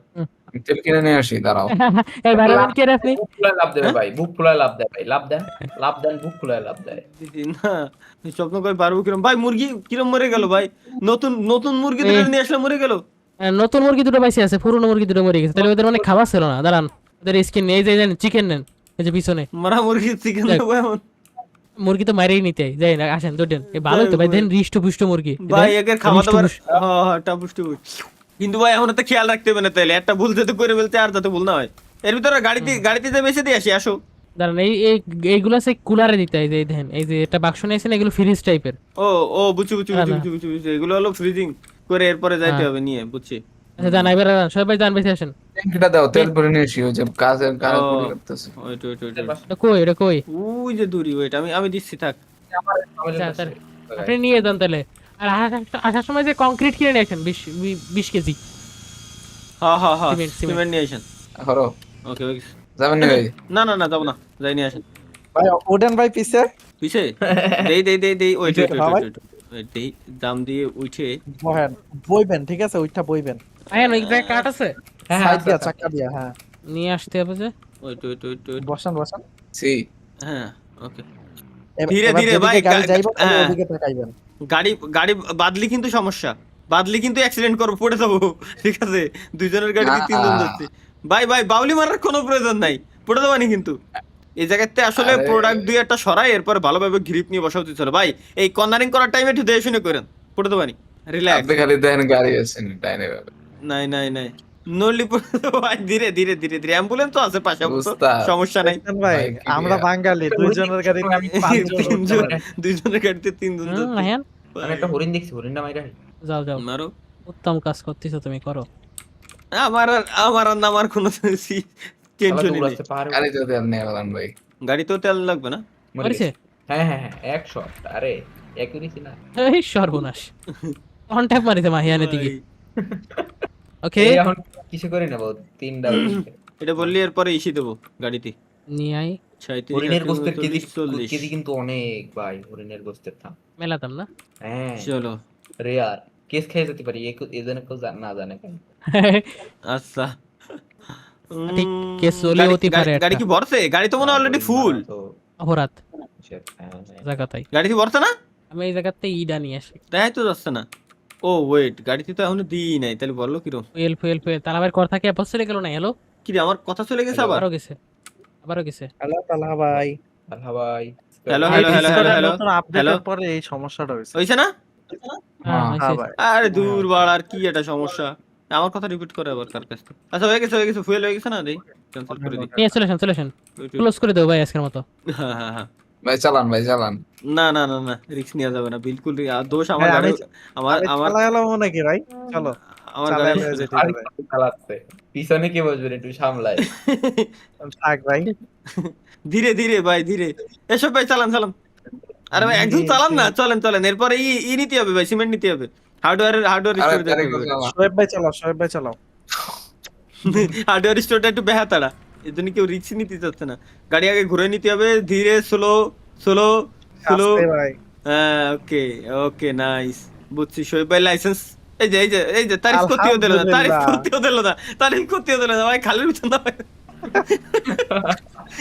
আমি তেল কিনে নিয়ে আসি, দাঁড়াও। এই ভালো কে রে আপনি? বুক ফুলায় লাভ দেবে ভাই, বুক ফুলায় লাভ দেয় ভাই, লাভ দেন, লাভ দেন, বুক ফুলায় লাভ দেয়। দিদি না, স্বপ্ন করে পারবো কিরম ভাই? মুরগি কিরম মরে গেল ভাই? নতুন নতুন মুরগি দুটো নিয়ে আসলে মরে গেল। নতুন মুরগি দুটো বাইসে আছে, পুরনো মুরগি দুটো মরে গেছে, তাহলে ওদের অনেক খাবার ছিল না। দাঁড়ান, ওদের স্কিন এই যে চিকেন নেন, এই যে পিছনে মারা মুরগি চিকেন দেখ। দেবো এমন? মুরগি তো মারিয়ে নিতে হয়। যাই না, আসেন তো দেন, ভালো তো ভাই, দেন হৃষ্ট পুষ্ট মুরগি ভাই দেন, একের খাওয়া দাবার, হৃষ্টপুষ্ট। হ্যাঁ হ্যাঁ টা পুষ্টি কিন্তু ভাই এখন তো খেয়াল রাখতে হবে না, তাইলে একটা ভুল যাতে করে ফেলতে আর যাতে ভুল না হয়। এর ভিতরে গাড়িতে যে বেঁচে দিয়ে আসি, আসো। দাঁড়ান, এইগুলো আছে কুলারে দিতে হয়, যে এই দেখেন, এই যে একটা বাক্স নিয়েছেন, এগুলো ফ্রিজ টাইপের। ও ও বুঝছি বুঝছি না, বুঝছি না। বুঝছি বুঝছি, এগুলো হলো ফ্রিজিং করে এরপরে যাইতে হ্যাঁ। হবে নিয়ে, বুঝছি। আচ্ছা জান, এবার সবাই জান বেঁচে আসেন। ট্যাঙ্কিটা দাও, তেল ভরে নিয়ে আসি, ওই যে কাজের কাজ ও, করে করতেছে। Wait wait wait wait. এটা কই, এটা কই? ওই যে দূরি, ওইটা আমি দিচ্ছি, থাক। আচ্ছা, তাহলে আপনি নিয়ে যান তাহলে। আর আসার সময় যে কংক্রিট কিনে নিয়ে আসেন 20 কেজি। হ্যাঁ হ্যাঁ হ্যাঁ, সিমেন্ট। সিমেন্ট নিয়ে আসেন। করো, ওকে ওকে। যাবেন না ভাই? না না না, যাবো না, যাই নিয়ে আসেন। ভাই ওডেন ভাই পিছে পিছে দেই ওইট ওইট হ্যাঁ ভাই। ওইট ওইট দেই, দাম দিয়ে উঠে। বহেন, বইবেন, ঠিক আছে, ওইটা বইবেন, আয়ান ওই জায়গায় কাট আছে, সাইড দিয়া চাকা দিয়া, হ্যাঁ নিয়ে আসতে হবে যে। Wait wait wait wait. বসান বসান। সি হ্যাঁ ওকে। এবার ধীরে ধীরে যেদিকে ভাই, গাড়ি যাইবো তাহলে হ্যাঁ। ওদিকে তাকাইবেন। গাড়ি বাদলি কিন্তু সমস্যা, বাদলি কিন্তু অ্যাক্সিডেন্ট করবো, পড়ে যাবো, ঠিক আছে? দুইজনের গাড়িতে না। 3 জন যাচ্ছে। ভাই বাউলি মারার কোনো প্রয়োজন নাই, পড়ে যাবানি কিন্তু। এই জায়গাতে আসলে আরে। প্রোডাক্ট দুই একটা সরাই, এরপর ভালোভাবে গ্রিপ নিয়ে বসা উচিত ছিল ভাই। এই কর্নারিং করার টাইমে একটু দেখে শুনে করেন, পড়ে যাবানি। রিল্যাক্স। আপনি খালি দেন গাড়ি আছে ডাইনে ভাবে। নাই নলি পড়ে যাবো ভাই, ধীরে ধীরে ধীরে ধীরে, অ্যাম্বুলেন্স তো আছে পাশে, অবশ্য উস্তাদ। সমস্যা নাই। বুঝছেন ভাই, ভাই, কি আমরা দিয়া? বাঙালি, দুইজনের গাড়িতে আমি 5 জন উঠতে পারি। দুইজনের গাড়িতে 3 জন যাচ্ছে। আয়ান আমি একটা হরিণ দেখছি, হরিণটা মাইরা যাও যাও, মারো। উত্তম কাজ করতেছো তুমি, করো। আমার আর নামার কোনো টেনশনই নেই। আছে পাহাড়ে। গাড়ি যদি আর নেই বলেন ভাই। গাড়িতেও তেল লাগবে না। মরে করেছে? গেছে। হ্যাঁ 100, আরে একই দিছি না। এই সর্বনাশ, কন্টাক্ট মারিতে মাহিয়ানের দিকে। ওকে, এই এখন কিসে করে নেব? 3টা এটা বললি এরপরে ইসি দেবো গাড়িতে। নিয়ে আই। 37, হরিণের গোস্তের 38, 40। কেজি কিন্তু অনেক ভাই, হরিণের গোস্তের দাম। মেলাতাম না। হ্যাঁ চলো রেয়ার কেস খেয়ে যেতে পারি, এজন্য কেউ না জানে কেন। আচ্ছা। ঠিক, কেস চলে হতে পারে গাড়ি একটা। কি ভরছে? গাড়ি তো মনে হয় অলরেডি ফুল। তো অপরাধ হ্যাঁ। জায়গাটাই। গাড়ি কি ভরছে না? আমি এই জায়গাতে ইডা নিয়ে আসি। তাই তো যাচ্ছে না। ও ওয়েট, গাড়িতে তো এখনো দিই নাই, তাহলে বললো কিরম? ফুয়েল তালা আবার কর থাকে অবশ্য চলে গেল না। হ্যালো, কি রে, আমার কথা চলে গেছে আবার? আবারও গেছে। হ্যালো তালা ভাই, আল্লাহ ভাই। হ্যালো এই হ্যালো হ্যালো Discord এর হ্যালো নতুন আপডেটের পরে এই সমস্যাটা হয়েছে। হইছে না? হ্যাঁ, হ্যাঁ, হ্যাঁ হয়েছে। ভাই, আরে দূর বাড়, আর কি এটা সমস্যা? আমার কথা রিপিট করে আবার কার কাছে? আচ্ছা হয়ে গেছে, ফুয়েল হয়ে গেছে না? দেই ক্যান্সেল করে দিই। নিয়ে চলে আসেন, ক্লোজ করে দেবো ভাই আজকের মতো। হ্যাঁ। ভাই চালান ভাই চালান। না রিস্ক নেওয়া যাবে না বিলকুল। দোষ আমার হ্যাঁ, গাড়ি, আমি আমার চালাইলাম নাকি ভাই? চলো আমার চালাই গাড়ি। লয়ে যেতে আর হবে। কি চালাচ্ছে? পিছনে কে বসবে একটু সামলায়। থাক ভাই, ধীরে ধীরে ভাই, ধীরে। এসব ভাই চালান। আরে ভাই একজন চালান না, চলেন। এরপরে ই নিতে হবে ভাই, সিমেন্ট নিতে হবে। হার্ডওয়্যার আরে স্টোরে যেতে গাড়ি হবে। চালান। শোয়েব ভাই চালাও। হার্ডওয়্যার স্টোরটা একটু বেহাতাড়া, এর জন্য কেউ রিস্ক নিতে চাচ্ছে না। গাড়ি আগে ঘুরে নিতে হবে, ধীরে, স্লো। আস্তে ভাই, হ্যাঁ ওকে নাইস, বুঝছি। শোয়েব ভাই লাইসেন্স, এই যে তারিফ করতেও দিল না, ভাই খালের ভিতর না ভাই।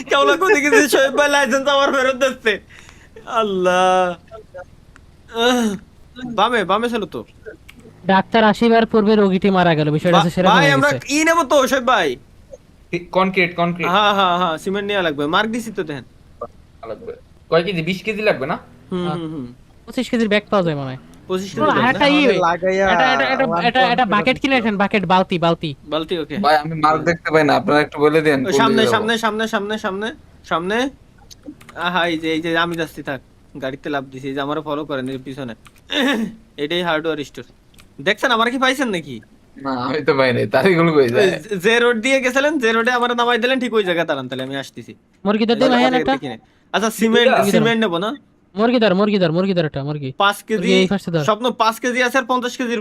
কেমন কোথায় গেছে শোয়েব ভাই লাইসেন্স আমার ফেরত দিচ্ছে আল্লাহ বামে বামে ছিল তো ডাক্তার আসিবার পূর্বে রোগীটি মারা গেল, বিষয়টা হচ্ছে সেরকম ভাই হয়ে আমরা গেছে। ই নেবো তো শোয়েব ভাই কনক্রিট কনক্রিট হ্যাঁ হ্যাঁ হ্যাঁ সিমেন্ট নেওয়া লাগবে মার্ক দিছি তো দেখেন লাগবে। কয় কেজি? 20 কেজি লাগবে না? হুম 25 কেজির ব্যাগ পাওয়া যায় মনে হয়। 25 শোনো, আরেকটা ই লাগাইয়া এটা বাকেট কিনে রাখেন, বাকেট বালতি বালতি। বালতি ওকে ভাই আমি মার্ক দেখতে পাই না, আপনারা একটু বলে দেন। ওই সামনে সামনে সামনে সামনে সামনে সামনে আহা এই যে আমি যাচ্ছি থাক গাড়িতে লাভ দিছি এই যে আমারও ফলো করেন এর পিছনে এটাই হার্ডওয়্যার স্টোর দেখছেন আমার কি পাইছেন নাকি না আমি তো পাই নাই, তারিগুলো কই যায়? যে রোড দিয়ে গেছিলেন যে রোডে আমার নামাই দিলেন ঠিক ওই জায়গা দাঁড়ান তাহলে আমি আসতেছি মুরগি দর দিন ভাইয়ান একটা। আচ্ছা সিমেন্ট মুরগি সিমেন্ট নেবো না মুরগি দর একটা মুরগি। 5 কেজি মুরগি এই পাশে ধর। স্বপ্ন 5 কেজি আছে আর 50 কেজির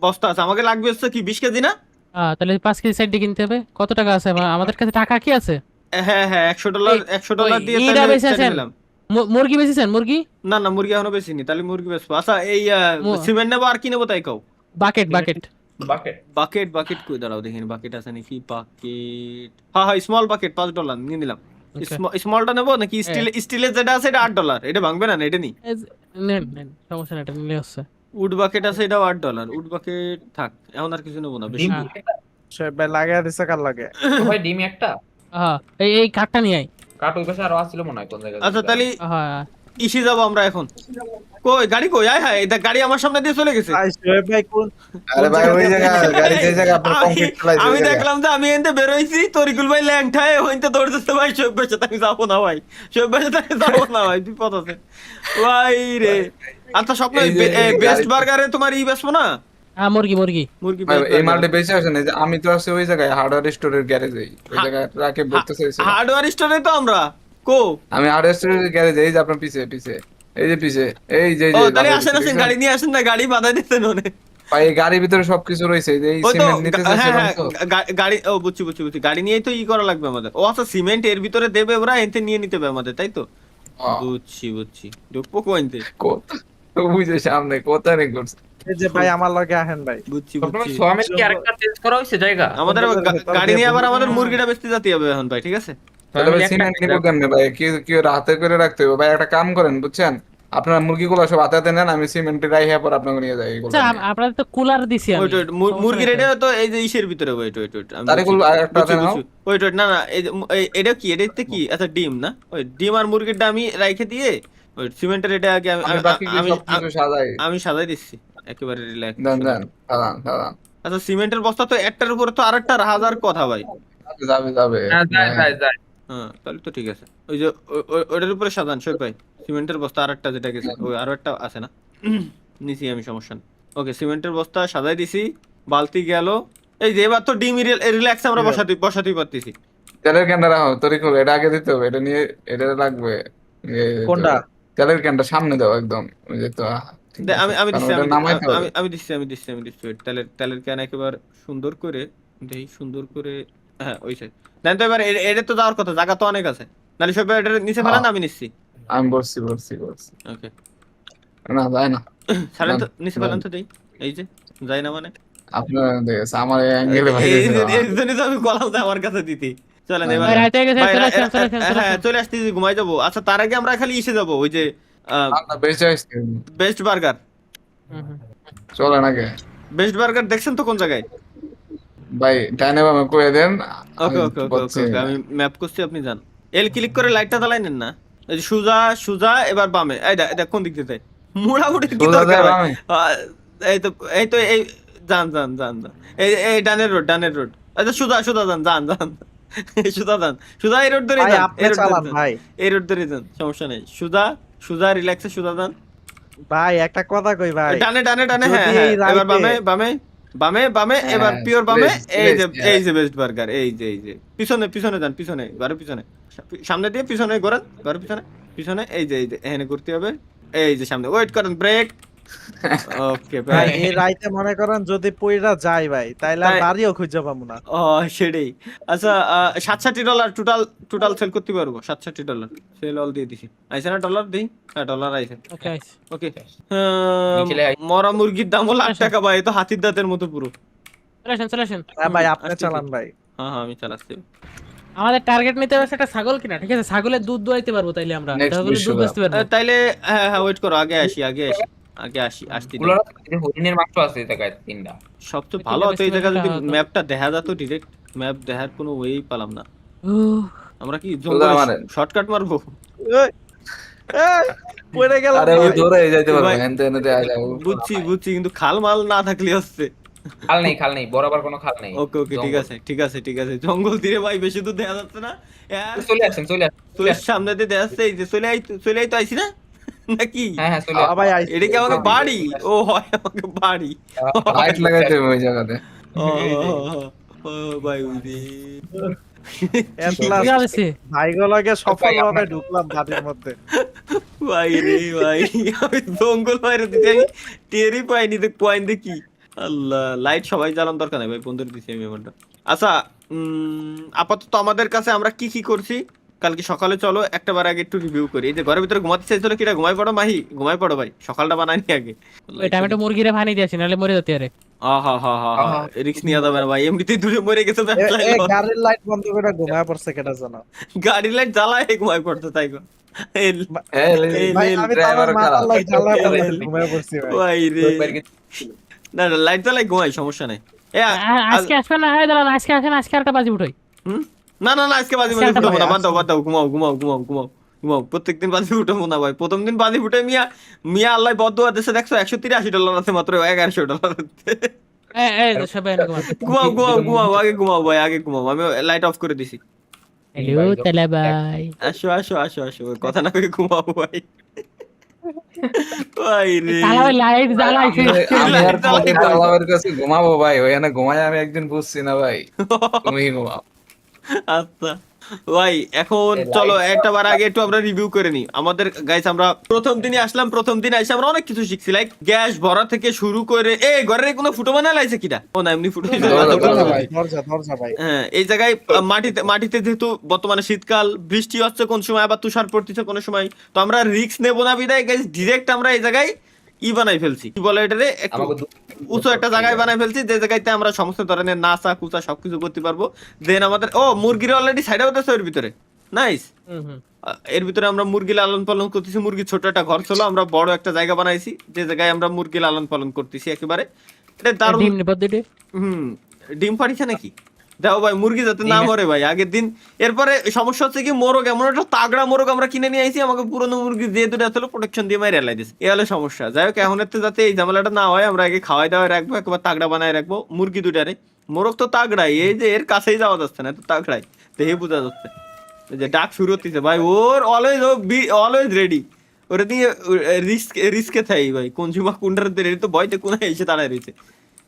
বস্তা আছে আমাকে লাগবে হচ্ছে কি 20 কেজি না তাহলে 5 কেজি সাইড দিয়ে কিনতে হবে। কত টাকা আছে আমাদের কাছে? টাকা কি আছে? হ্যাঁ হ্যাঁ $100 দিয়ে ওই তাহলে বেচে আছেন? নিলাম মুরগি বেচেছেন? মুরগি না না মুরগি এখনো বেশিনি তাহলে মুরগি বেচবো আচ্ছা এই সিমেন্ট নেবো আর কি নেবো তাই কও বাকেট বাকেট। বাকেট বাকেট কই দাঁড়াও দেখিনি বাকেট আছে নাকি বাকেট হ্যাঁ হ্যাঁ স্মল বাকেট $5 নিয়ে নিলাম স্মলটা নেবো নাকি স্টিলের যেটা আছে এটা $8 এটা ভাঙবে না এটা নি নেন নেন, সমস্যা নাই, এটা নিলে হচ্ছে। উড বাকেট আছে এটাও $8 উড বাকেট থাক এখন আর কিছু নেবো না বেশি ডিম একটা? শোয়েব ভাই লাগাইয়া দিছে কার লাগে? তো ভাই ডিম একটা? এই কাঠটা নিয়ে আয়। কাট ওই পাশে আরো আসছিল মনে হয় কোন জায়গায়। আচ্ছা তাহলে হ্যাঁ ইসি যাবো আমরা এখন কই গাড়ি কই আয় হ্যাঁ এটা গাড়ি আমার সামনে দিয়ে চলে গেছে ভাই শোয়েব ভাই কোন আরে ভাই ওই জায়গা গাড়ি যে জায়গা আপনার আমি- কংক্রিট ফেলাইছে আমি দেখলাম যে আমি এনতে বেরোইছি তরিকুল ভাই ল্যাংঠায় হইতে দৌড়তেছে ভাই শোয়েব ভাইয়ের সাথে আমি যাবো না ভাই শোয়েব ভাইয়ের সাথে আমি যাবো না ভাই বিপদ আছে ভাই রে আচ্ছা স্বপ্ন এই যে বেস্ট গাড়ি- বার্গারে তোমার ই বেচবো না হ্যাঁ মুরগি মুরগি। মুরগি ভাই best এই burger। মালটা বেঁচে আসে না যে আমি তো আছে ওই জায়গায় হার্ডওয়্যার স্টোরের গ্যারেজে ওই জায়গায় ট্রাকে ভরতে চাইছি হার্ডওয়্যার স্টোরে তো আমরা কো আমি হার্ডওয়্যার স্টোরের গ্যারেজে এই যে আপনার পিছে পিছে এই যে পিছে এই যে ও তাহলে আসেন আসেন গাড়ি নিয়ে আসেন না গাড়ি বাধা দিতেন ওনে ভাই এই গাড়ির ভিতরে সবকিছু রয়েছে এই যে এই ওই তো সিমেন্ট নিতে হ্যাঁ চাইছিলাম হ্যাঁ তো গাড়ি ও বুঝছি গাড়ি নিয়েই তো ই করা লাগবে আমাদের ও আচ্ছা সিমেন্ট এর ভিতরে দেবে ওরা এনতে নিয়ে নিতে হবে আমাদের তাই তো বুঝছি ঢুকবো কোনতে বুঝে সামনে কোথায় রে করছে এই যে ভাই আমার লগে আহেন ভাই। বুঝছি সোয়ামের কি আরেকটা চেঞ্জ করা হইছে জায়গা? আমাদের গাড়ি নিয়ে আবার আমাদের মুরগিটা বেচতে যেতে হবে এখন ভাই ঠিক আছে তাহলে ভাই একটা- সিমেন্ট নিবো কেমনে ভাই কি কি রাতে করে রাখতে হবে ভাই একটা কাম করেন বুঝছেন আপনার মুরগিগুলো সব হাতে হাতে নেন আমি সিমেন্টে রাইহা পর আপনাকে নিয়ে যাই এগুলো আচ্ছা আপনাদের তো কুলার দিছি আমি। ওয়েট মুরগির এটা তো এই যে ইসের ভিতরে ওয়েট তারিকুল একটা হাতে নাও ওয়েট না না এই যে এটা কি এটাতে কি আচ্ছা ডিম না ওই ডিম আর মুরগিরটা আমি রাইখে দিয়ে ওই সিমেন্টের এটা আগে আমি বাকি কি সব কিছু সাজাই আমি সাজাই দিচ্ছি একেবারে রিল্যাক্স দেন দেন দাঁড়ান দাঁড়ান আচ্ছা সিমেন্টের বস্তা তো একটার উপরে তো আরেকটা হাজার কথা ভাই যাবে যাবে হ্যাঁ যায় হ্যাঁ তাহলে তো ঠিক আছে ওই যে ওইটার উপরে সাজান শোক ভাই সিমেন্টের বস্তা আরেকটা যেটা গেছে ওই আরো একটা আছে না নিছি আমি সমস্যা নেই ওকে সিমেন্টের বস্তা সাজাই দিছি বালতি গেল এই যে এবার তো ডিম রিল্যাক্স আমরা বসাতেই পারতেছি তেলের ক্যানটা রাখো তরিকুল এটা আগে দিতে হবে এটা নিয়ে এটা লাগবে কোনটা? তেলের ক্যানটা সামনে দাও একদম ওই যে তো ঠিক আছে। আমি কারণ দিচ্ছি ওটা নামাইতে হবে। আমি দিচ্ছি তেলের ক্যান একেবারে সুন্দর করে দেই সুন্দর করে হ্যাঁ ওই সাইড দেন তো এবার এটা তো যাওয়ার কথা জায়গা তো অনেক আছে নালে সব এটা নিচে ফেলান আমি নিচ্ছি আমি বলছি ওকে না যায় না ছাড়েন তো নিচে ফেলান তো দেই এই যে যাই না মানে আপনার দেখেছে আমার অ্যাঙ্গেলে ভাই এই জন্যই তো আমি কলাম আমার কাছে দিতে চলেন এবার ভাই, রাতে গেছে, ভাই, চলে আসেন, চলে আসেন, চলে হ্যাঁ আসেন। চলে আসতেছি ঘুমাই যাবো আচ্ছা তার আগে আমরা খালি ইসে যাবো ওই যে বেঁচে আসছে বেস্ট বার্গার চলে নাকি বেস্ট বার্গার দেখছেন তো কোন জায়গায় ভাই ডাইনে বামে কয়ে দেন ওকে আমি ম্যাপ করছি আপনি যান এল ক্লিক করে লাইটটা জ্বালাই নেন না এই যে সুজা এবার বামে এই কোন দিক দিয়ে মোটামুটি কি সোজা দরকার যায় ভাই? বামে? এই তো এই যান এই ডানের রোড আচ্ছা সুজা যান সুজা এই রোড ধরে ভাই যান আপনি চালান ভাই। এই রোড ধরে যান সমস্যা নেই সুজা রিল্যাক্সে সুজা যান ভাই একটা কথা কই ভাই। ডানে হ্যাঁ যদি এই এবার রাইতে- বামে এবার হ্যাঁ, পিওর বামে best, এই best, যে বেস্ট বার্গার এই যে পিছনে যান পিছনে সামনে দিয়ে পিছনে ঘোরান ঘরের পিছনে এই যে এখানে ঘুরতে হবে এই যে সামনে ওয়েট করেন ব্রেক ওকে ভাই এই রাইতে মনে করেন যদি পইরা যায় ভাই তাইলে আর তাই- বাড়িও খুঁজে পাবো না। ও সেটাই আচ্ছা $67 টোটাল সেল করতে পারবো $67 সেল অল দিয়ে দিছি আইছে না ডলার দিই হ্যাঁ ডলার আইছে ওকে ওকে নিচে আই- মরা মুরগির দামও $1,00,000 ভাই এ তো হাতির দাঁতের মতো পুরো চলে আসেন হ্যাঁ ভাই আপনি আসতেছি। চালান ভাই। হ্যাঁ আমি চালাচ্ছি আমাদের টার্গেট নিতে হবে একটা ছাগল কিনা, ঠিক আছে? ছাগলের দুধ দোয়াইতে পারবো তাইলে আমরা, Next ছাগলের দুধ বিশ্বকাপ। বেচতে পারবো। তাইলে হ্যাঁ হ্যাঁ ওয়েট করো, আগে আসি আসতে দাও। গুলোর হরিণের মাংস আছে এই জায়গায় 3টা। সবচেয়ে ওই ভালো তিনটা হতো এই বেচতে জায়গায় পারলে যদি টাকা হতো। ম্যাপটা দেখা যেত, ডিরেক্ট ম্যাপ দেখার কোনো ওয়েই পেলাম না। উহ, আমরা কি সোজা মারেন। শর্টকাট মারবো? পড়ে গেল আরে ওই ধরে যাইতে পারবো, ভাই, হেনতে হেনতে আয় যাবো। বুঝছি কিন্তু খাল মাল না থাকলে হচ্ছে। খাল নেই, বরাবর কোনো খাল নেই। ওকে ঠিক জঙ্গল। আছে জঙ্গল দিয়ে ভাই বেশি দূর দেখা যাচ্ছে না। চলে আসেন। তুই সামনে দিয়ে দেখা যাচ্ছে, এই যে চলে আই তো আইছি না নাকি? হ্যাঁ চলে আসেন। ভাই আইছি। এটা কি আমাকে বাড়ি? ও হয় আমাকে বাড়ি। লাইট লাগাইতে হবে ওই জায়গাতে। ও ভাই বুঝি। At কি last হয়েছে? ভাইগুলোকে সফলভাবে ঢুকলাম বাড়ির মধ্যে। ভাই রে ভাই, আমি জঙ্গল বাইরে দিতে আমি টেরই পাইনি তো কয়েন দেখি। আল্লাহ, লাইট সবাই জ্বালান দরকার নাই ভাই, বন্ধুর দিছি আমি এমনটা। আচ্ছা, আপাতত আমাদের কাছে আমরা কি করছি কালকে সকালে, চলো একটা বার আগে একটু রিভিউ করি। এই যে ঘরের ভিতরে ঘুমাতে চাইছিল, কিরা ঘুমাই পড়ো মাহি, ঘুমাই পড়ো ভাই, সকালটা বানাইনি আগে। ওই টমেটো মুরগিরে ভানি দিয়েছি, নাহলে মরে যেতে আরে। রিক্স নিয়ে যাবে না ভাই, এমনিতেই দূরে মরে গেছে তো গাড়ির লাইট বন্ধ করে ঘুমায় পড়ছে কেটা জানো? গাড়ি লাইট জ্বালায় ঘুমাই পড়তে তাই গো। ভাই আমি তো আমার মাথার লাইট জ্বালায় ঘুমায় পড়ছি ভাই। ভাই রে, না লাইট জ্বালাই ঘুমাই, সমস্যা নাই। আজকে আসবে না, এই দাঁড়ান, আজকে আসেন, আজকে একটা বাজি উঠাই। না আজকে বাজি ফুটাবো না, বাদ দাও, ঘুমাও। প্রত্যেকদিন বাজি ফুটাবো না ভাই, প্রথম দিন বাজি ফুটে মিয়া আল্লাহ বদদুয়া দেশে দেখছো $183 আছে মাত্র, $1100। সবাই ঘুমাও আগে ঘুমাও ভাই, আগে ঘুমাও, আমি লাইট অফ করে দিছি। হ্যালো তালা ভাই, আসো কথা না কই ঘুমাও ভাই। ভাই রে, তালা ভাই লাইট জ্বালাইছে। আমি আর তোমাদের আল্লাহর কাছে ঘুমাবো ভাই, ওখানে ঘুমাই আমি একদিন বুঝছি না ভাই, তুমি ঘুমাও। আচ্ছা ভাই, এখন চলো একটা বার আগে একটু আমরা রিভিউ করে নি আমাদের গাইস। আমরা প্রথম দিনই আসলাম, প্রথম দিন এসে আমরা অনেক কিছু শিখছি, লাইক গ্যাস ভরা থেকে শুরু করে। এই ঘরের কোনো ফুটো বানা লাইছে কিটা? ও না, এমনি ফুটো। দরজা ভাই, দরজা ভাই। হ্যাঁ, এই জায়গায় মাটিতে যেহেতু বর্তমানে শীতকাল, বৃষ্টি হচ্ছে কোন সময়, আবার তুষার পড়তেছে কোন সময়, তো আমরা রিস্ক নেবো না বিদায় গাইস ডিরেক্ট আমরা এই জায়গায় বানাই ফেলছি, কি বলে এটারে, একটু উঁচু একটা জায়গায় বানাই ফেলছি, যে জায়গাতে আমরা সমস্ত ধরনের নাচা কুচা সবকিছু করতে পারবো। দেন আমাদের মুরগির অলরেডি সাইডে হতেছে এর ভিতরে, নাইস। এর ভিতরে আমরা মুরগি লালন পালন করতেছি, মুরগি ছোট একটা ঘর ছিল, আমরা বড় একটা জায়গা বানাইছি, যে জায়গায় আমরা মুরগি লালন পালন করতেছি একেবারে। এটা দারুণ। ডিম পাড়িছে নাকি? দেখো ভাই, মুরগি যাতে না মরে ভাই আগের দিন। এরপরে সমস্যা হচ্ছে কি, মোরগ এমন একটা তাগড়া মোরগ আমরা কিনে নিয়ে আইছি, আমাকে পুরোনো মুরগি দিয়ে দুটো আসলে প্রোটেকশন দিয়ে মাইরে এলাই দিছে, এ হলো সমস্যা। যাই হোক, এখন এতে যাতে এই ঝামেলাটা না হয়, আমরা আগে খাওয়াই দাওয়াই রাখবো, একবার তাগড়া বানায় রাখবো মুরগি দুটারে। মোরগ তো তাগড়াই, এই যে এর কাছেই যাওয়া যাচ্ছে না, তো তাগড়াই দেখে বোঝা যাচ্ছে যে ডাক শুরু হতেছে ভাই, ওর অলওয়েজ রেডি। ওরে দিয়ে রিস্কে থাই ভাই, কোন সময় কোনটার রেডি, তো ভয়তে কোন এসে দাঁড়ায় রয়েছে।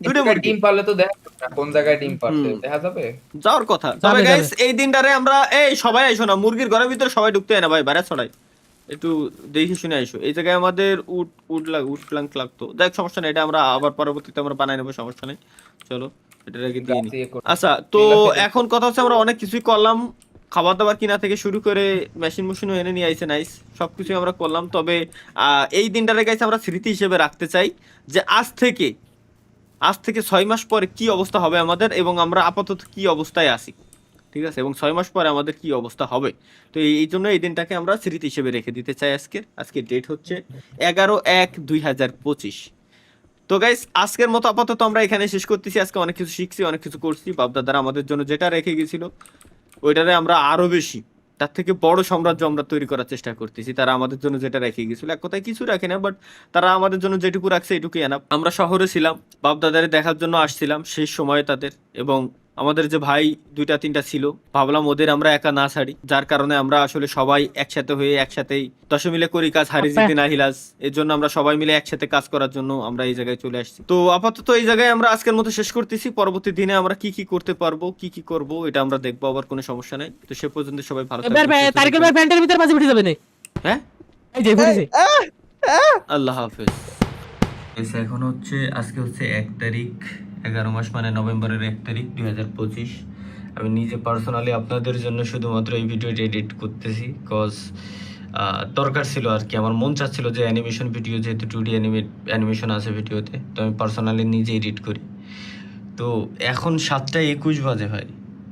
দুটো মুরগি ডিম পারলে তো দেখা যাবে না কোন জায়গায় ডিম পারছে, দেখা যাবে। যাওয়ার কথা। তবে গাইস এই দিনটারে আমরা সবাই আইসো না, মুরগির ঘরের ভিতরে সবাই ঢুকতে হয় না ভাই, বাইরে ছড়াই একটু দেখে শুনে আইসো। এই জায়গায় আমাদের উড প্লাঙ্ক লাগতো, দেখ সমস্যা নেই, এটা আমরা আবার পরবর্তীতে আমরা বানাই নেবো, সমস্যা নেই। চলো এটা আগে দিয়ে নি। আচ্ছা, তো এখন কথা হচ্ছে আমরা অনেক কিছুই করলাম, খাবার দাবার কিনা থেকে শুরু করে মেশিন এনে নিয়ে আইছে, নাইস, সবকিছু আমরা করলাম। তবে এই দিনটারে গাইস আমরা স্মৃতি হিসেবে রাখতে চাই, যে আজ থেকে 6 মাস পরে কি অবস্থা হবে আমাদের, এবং আমরা আপাতত কি অবস্থায় আছি, ঠিক আছে, এবং 6 মাস পরে আমাদের কি অবস্থা হবে। তো এই জন্য এই দিনটাকে আমরা স্মৃতি হিসেবে রেখে দিতে চাই। আজকের ডেট হচ্ছে 11/1/2025। তো গাইস, আজকের মতো আপাতত আমরা এখানে শেষ করতেছি। আজকে অনেক কিছু শিখছি, অনেক কিছু করছি, বাপদাদারা আমাদের জন্য যেটা রেখে গেছিল ওইটারে আমরা আরো বেশি, তার থেকে বড় সাম্রাজ্য আমরা তৈরি করার চেষ্টা করতেছি। তারা আমাদের জন্য যেটা রেখে গেছিল, এক কথায় কিছু রাখে না, বাট তারা আমাদের জন্য যেটুকু রাখছে এটুকুই এনাফ। আমরা শহরে ছিলাম, বাপদাদারে দেখার জন্য আসছিলাম সেই সময়ে তাদের, এবং আমাদের যে ভাই 2-3টা ছিল, ভাবলাম ওদের আমরা একা না ছাড়ি, যার কারণে আমরা আসলে সবাই একসাথে হয়ে একসাথেই 10 মিলে করি কাজ, হারি জিতে না হিলাস। এর জন্য আমরা সবাই মিলে একসাথে কাজ করার জন্য আমরা এই জায়গায় চলে আসছি। তো আপাতত এই জায়গায় আমরা আজকের মতো শেষ করতেছি। পরবর্তী দিনে আমরা কি করতে পারবো, কি করব, এটা আমরা দেখবো, আবার কোনো সমস্যা নাই। তো সে পর্যন্ত সবাই ভালো থাকবেন। তারিকের ভাই প্যান্টের ভিতরে বাজি উঠে যাবে না, হ্যাঁ এই যে ঘুরেছে। আল্লাহ হাফেজ। এখন হচ্ছে আজকে হচ্ছে 1 তারিখ 11 মাস, মানে নভেম্বরের 1 তারিখ 2025। আমি নিজে পার্সোনালি আপনাদের জন্য শুধুমাত্র এই ভিডিওটা এডিট করতেছি, কজ দরকার ছিল আর কি, আমার মন চাচ্ছিল যে অ্যানিমেশন ভিডিও, যেহেতু 2D অ্যানিমেশন আছে ভিডিওতে, তো আমি পার্সোনালি নিজে এডিট করি। তো এখন 7টা 21 বাজে ভাই,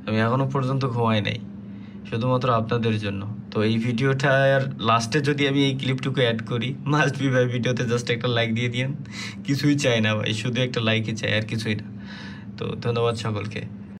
আমি এখনো পর্যন্ত ঘুমাই নাই। শুধুমাত্র আপনাদের জন্য। তো এই ভিডিওটার লাস্টে যদি আমি এই ক্লিপটুকু অ্যাড করি, মাস্ট বি ভাই ভিডিওতে জাস্ট একটা লাইক দিয়ে দিন। কিছুই চাই না ভাই, শুধু একটা লাইকই চাই, আর কিছুই না। তো ধন্যবাদ সকলকে।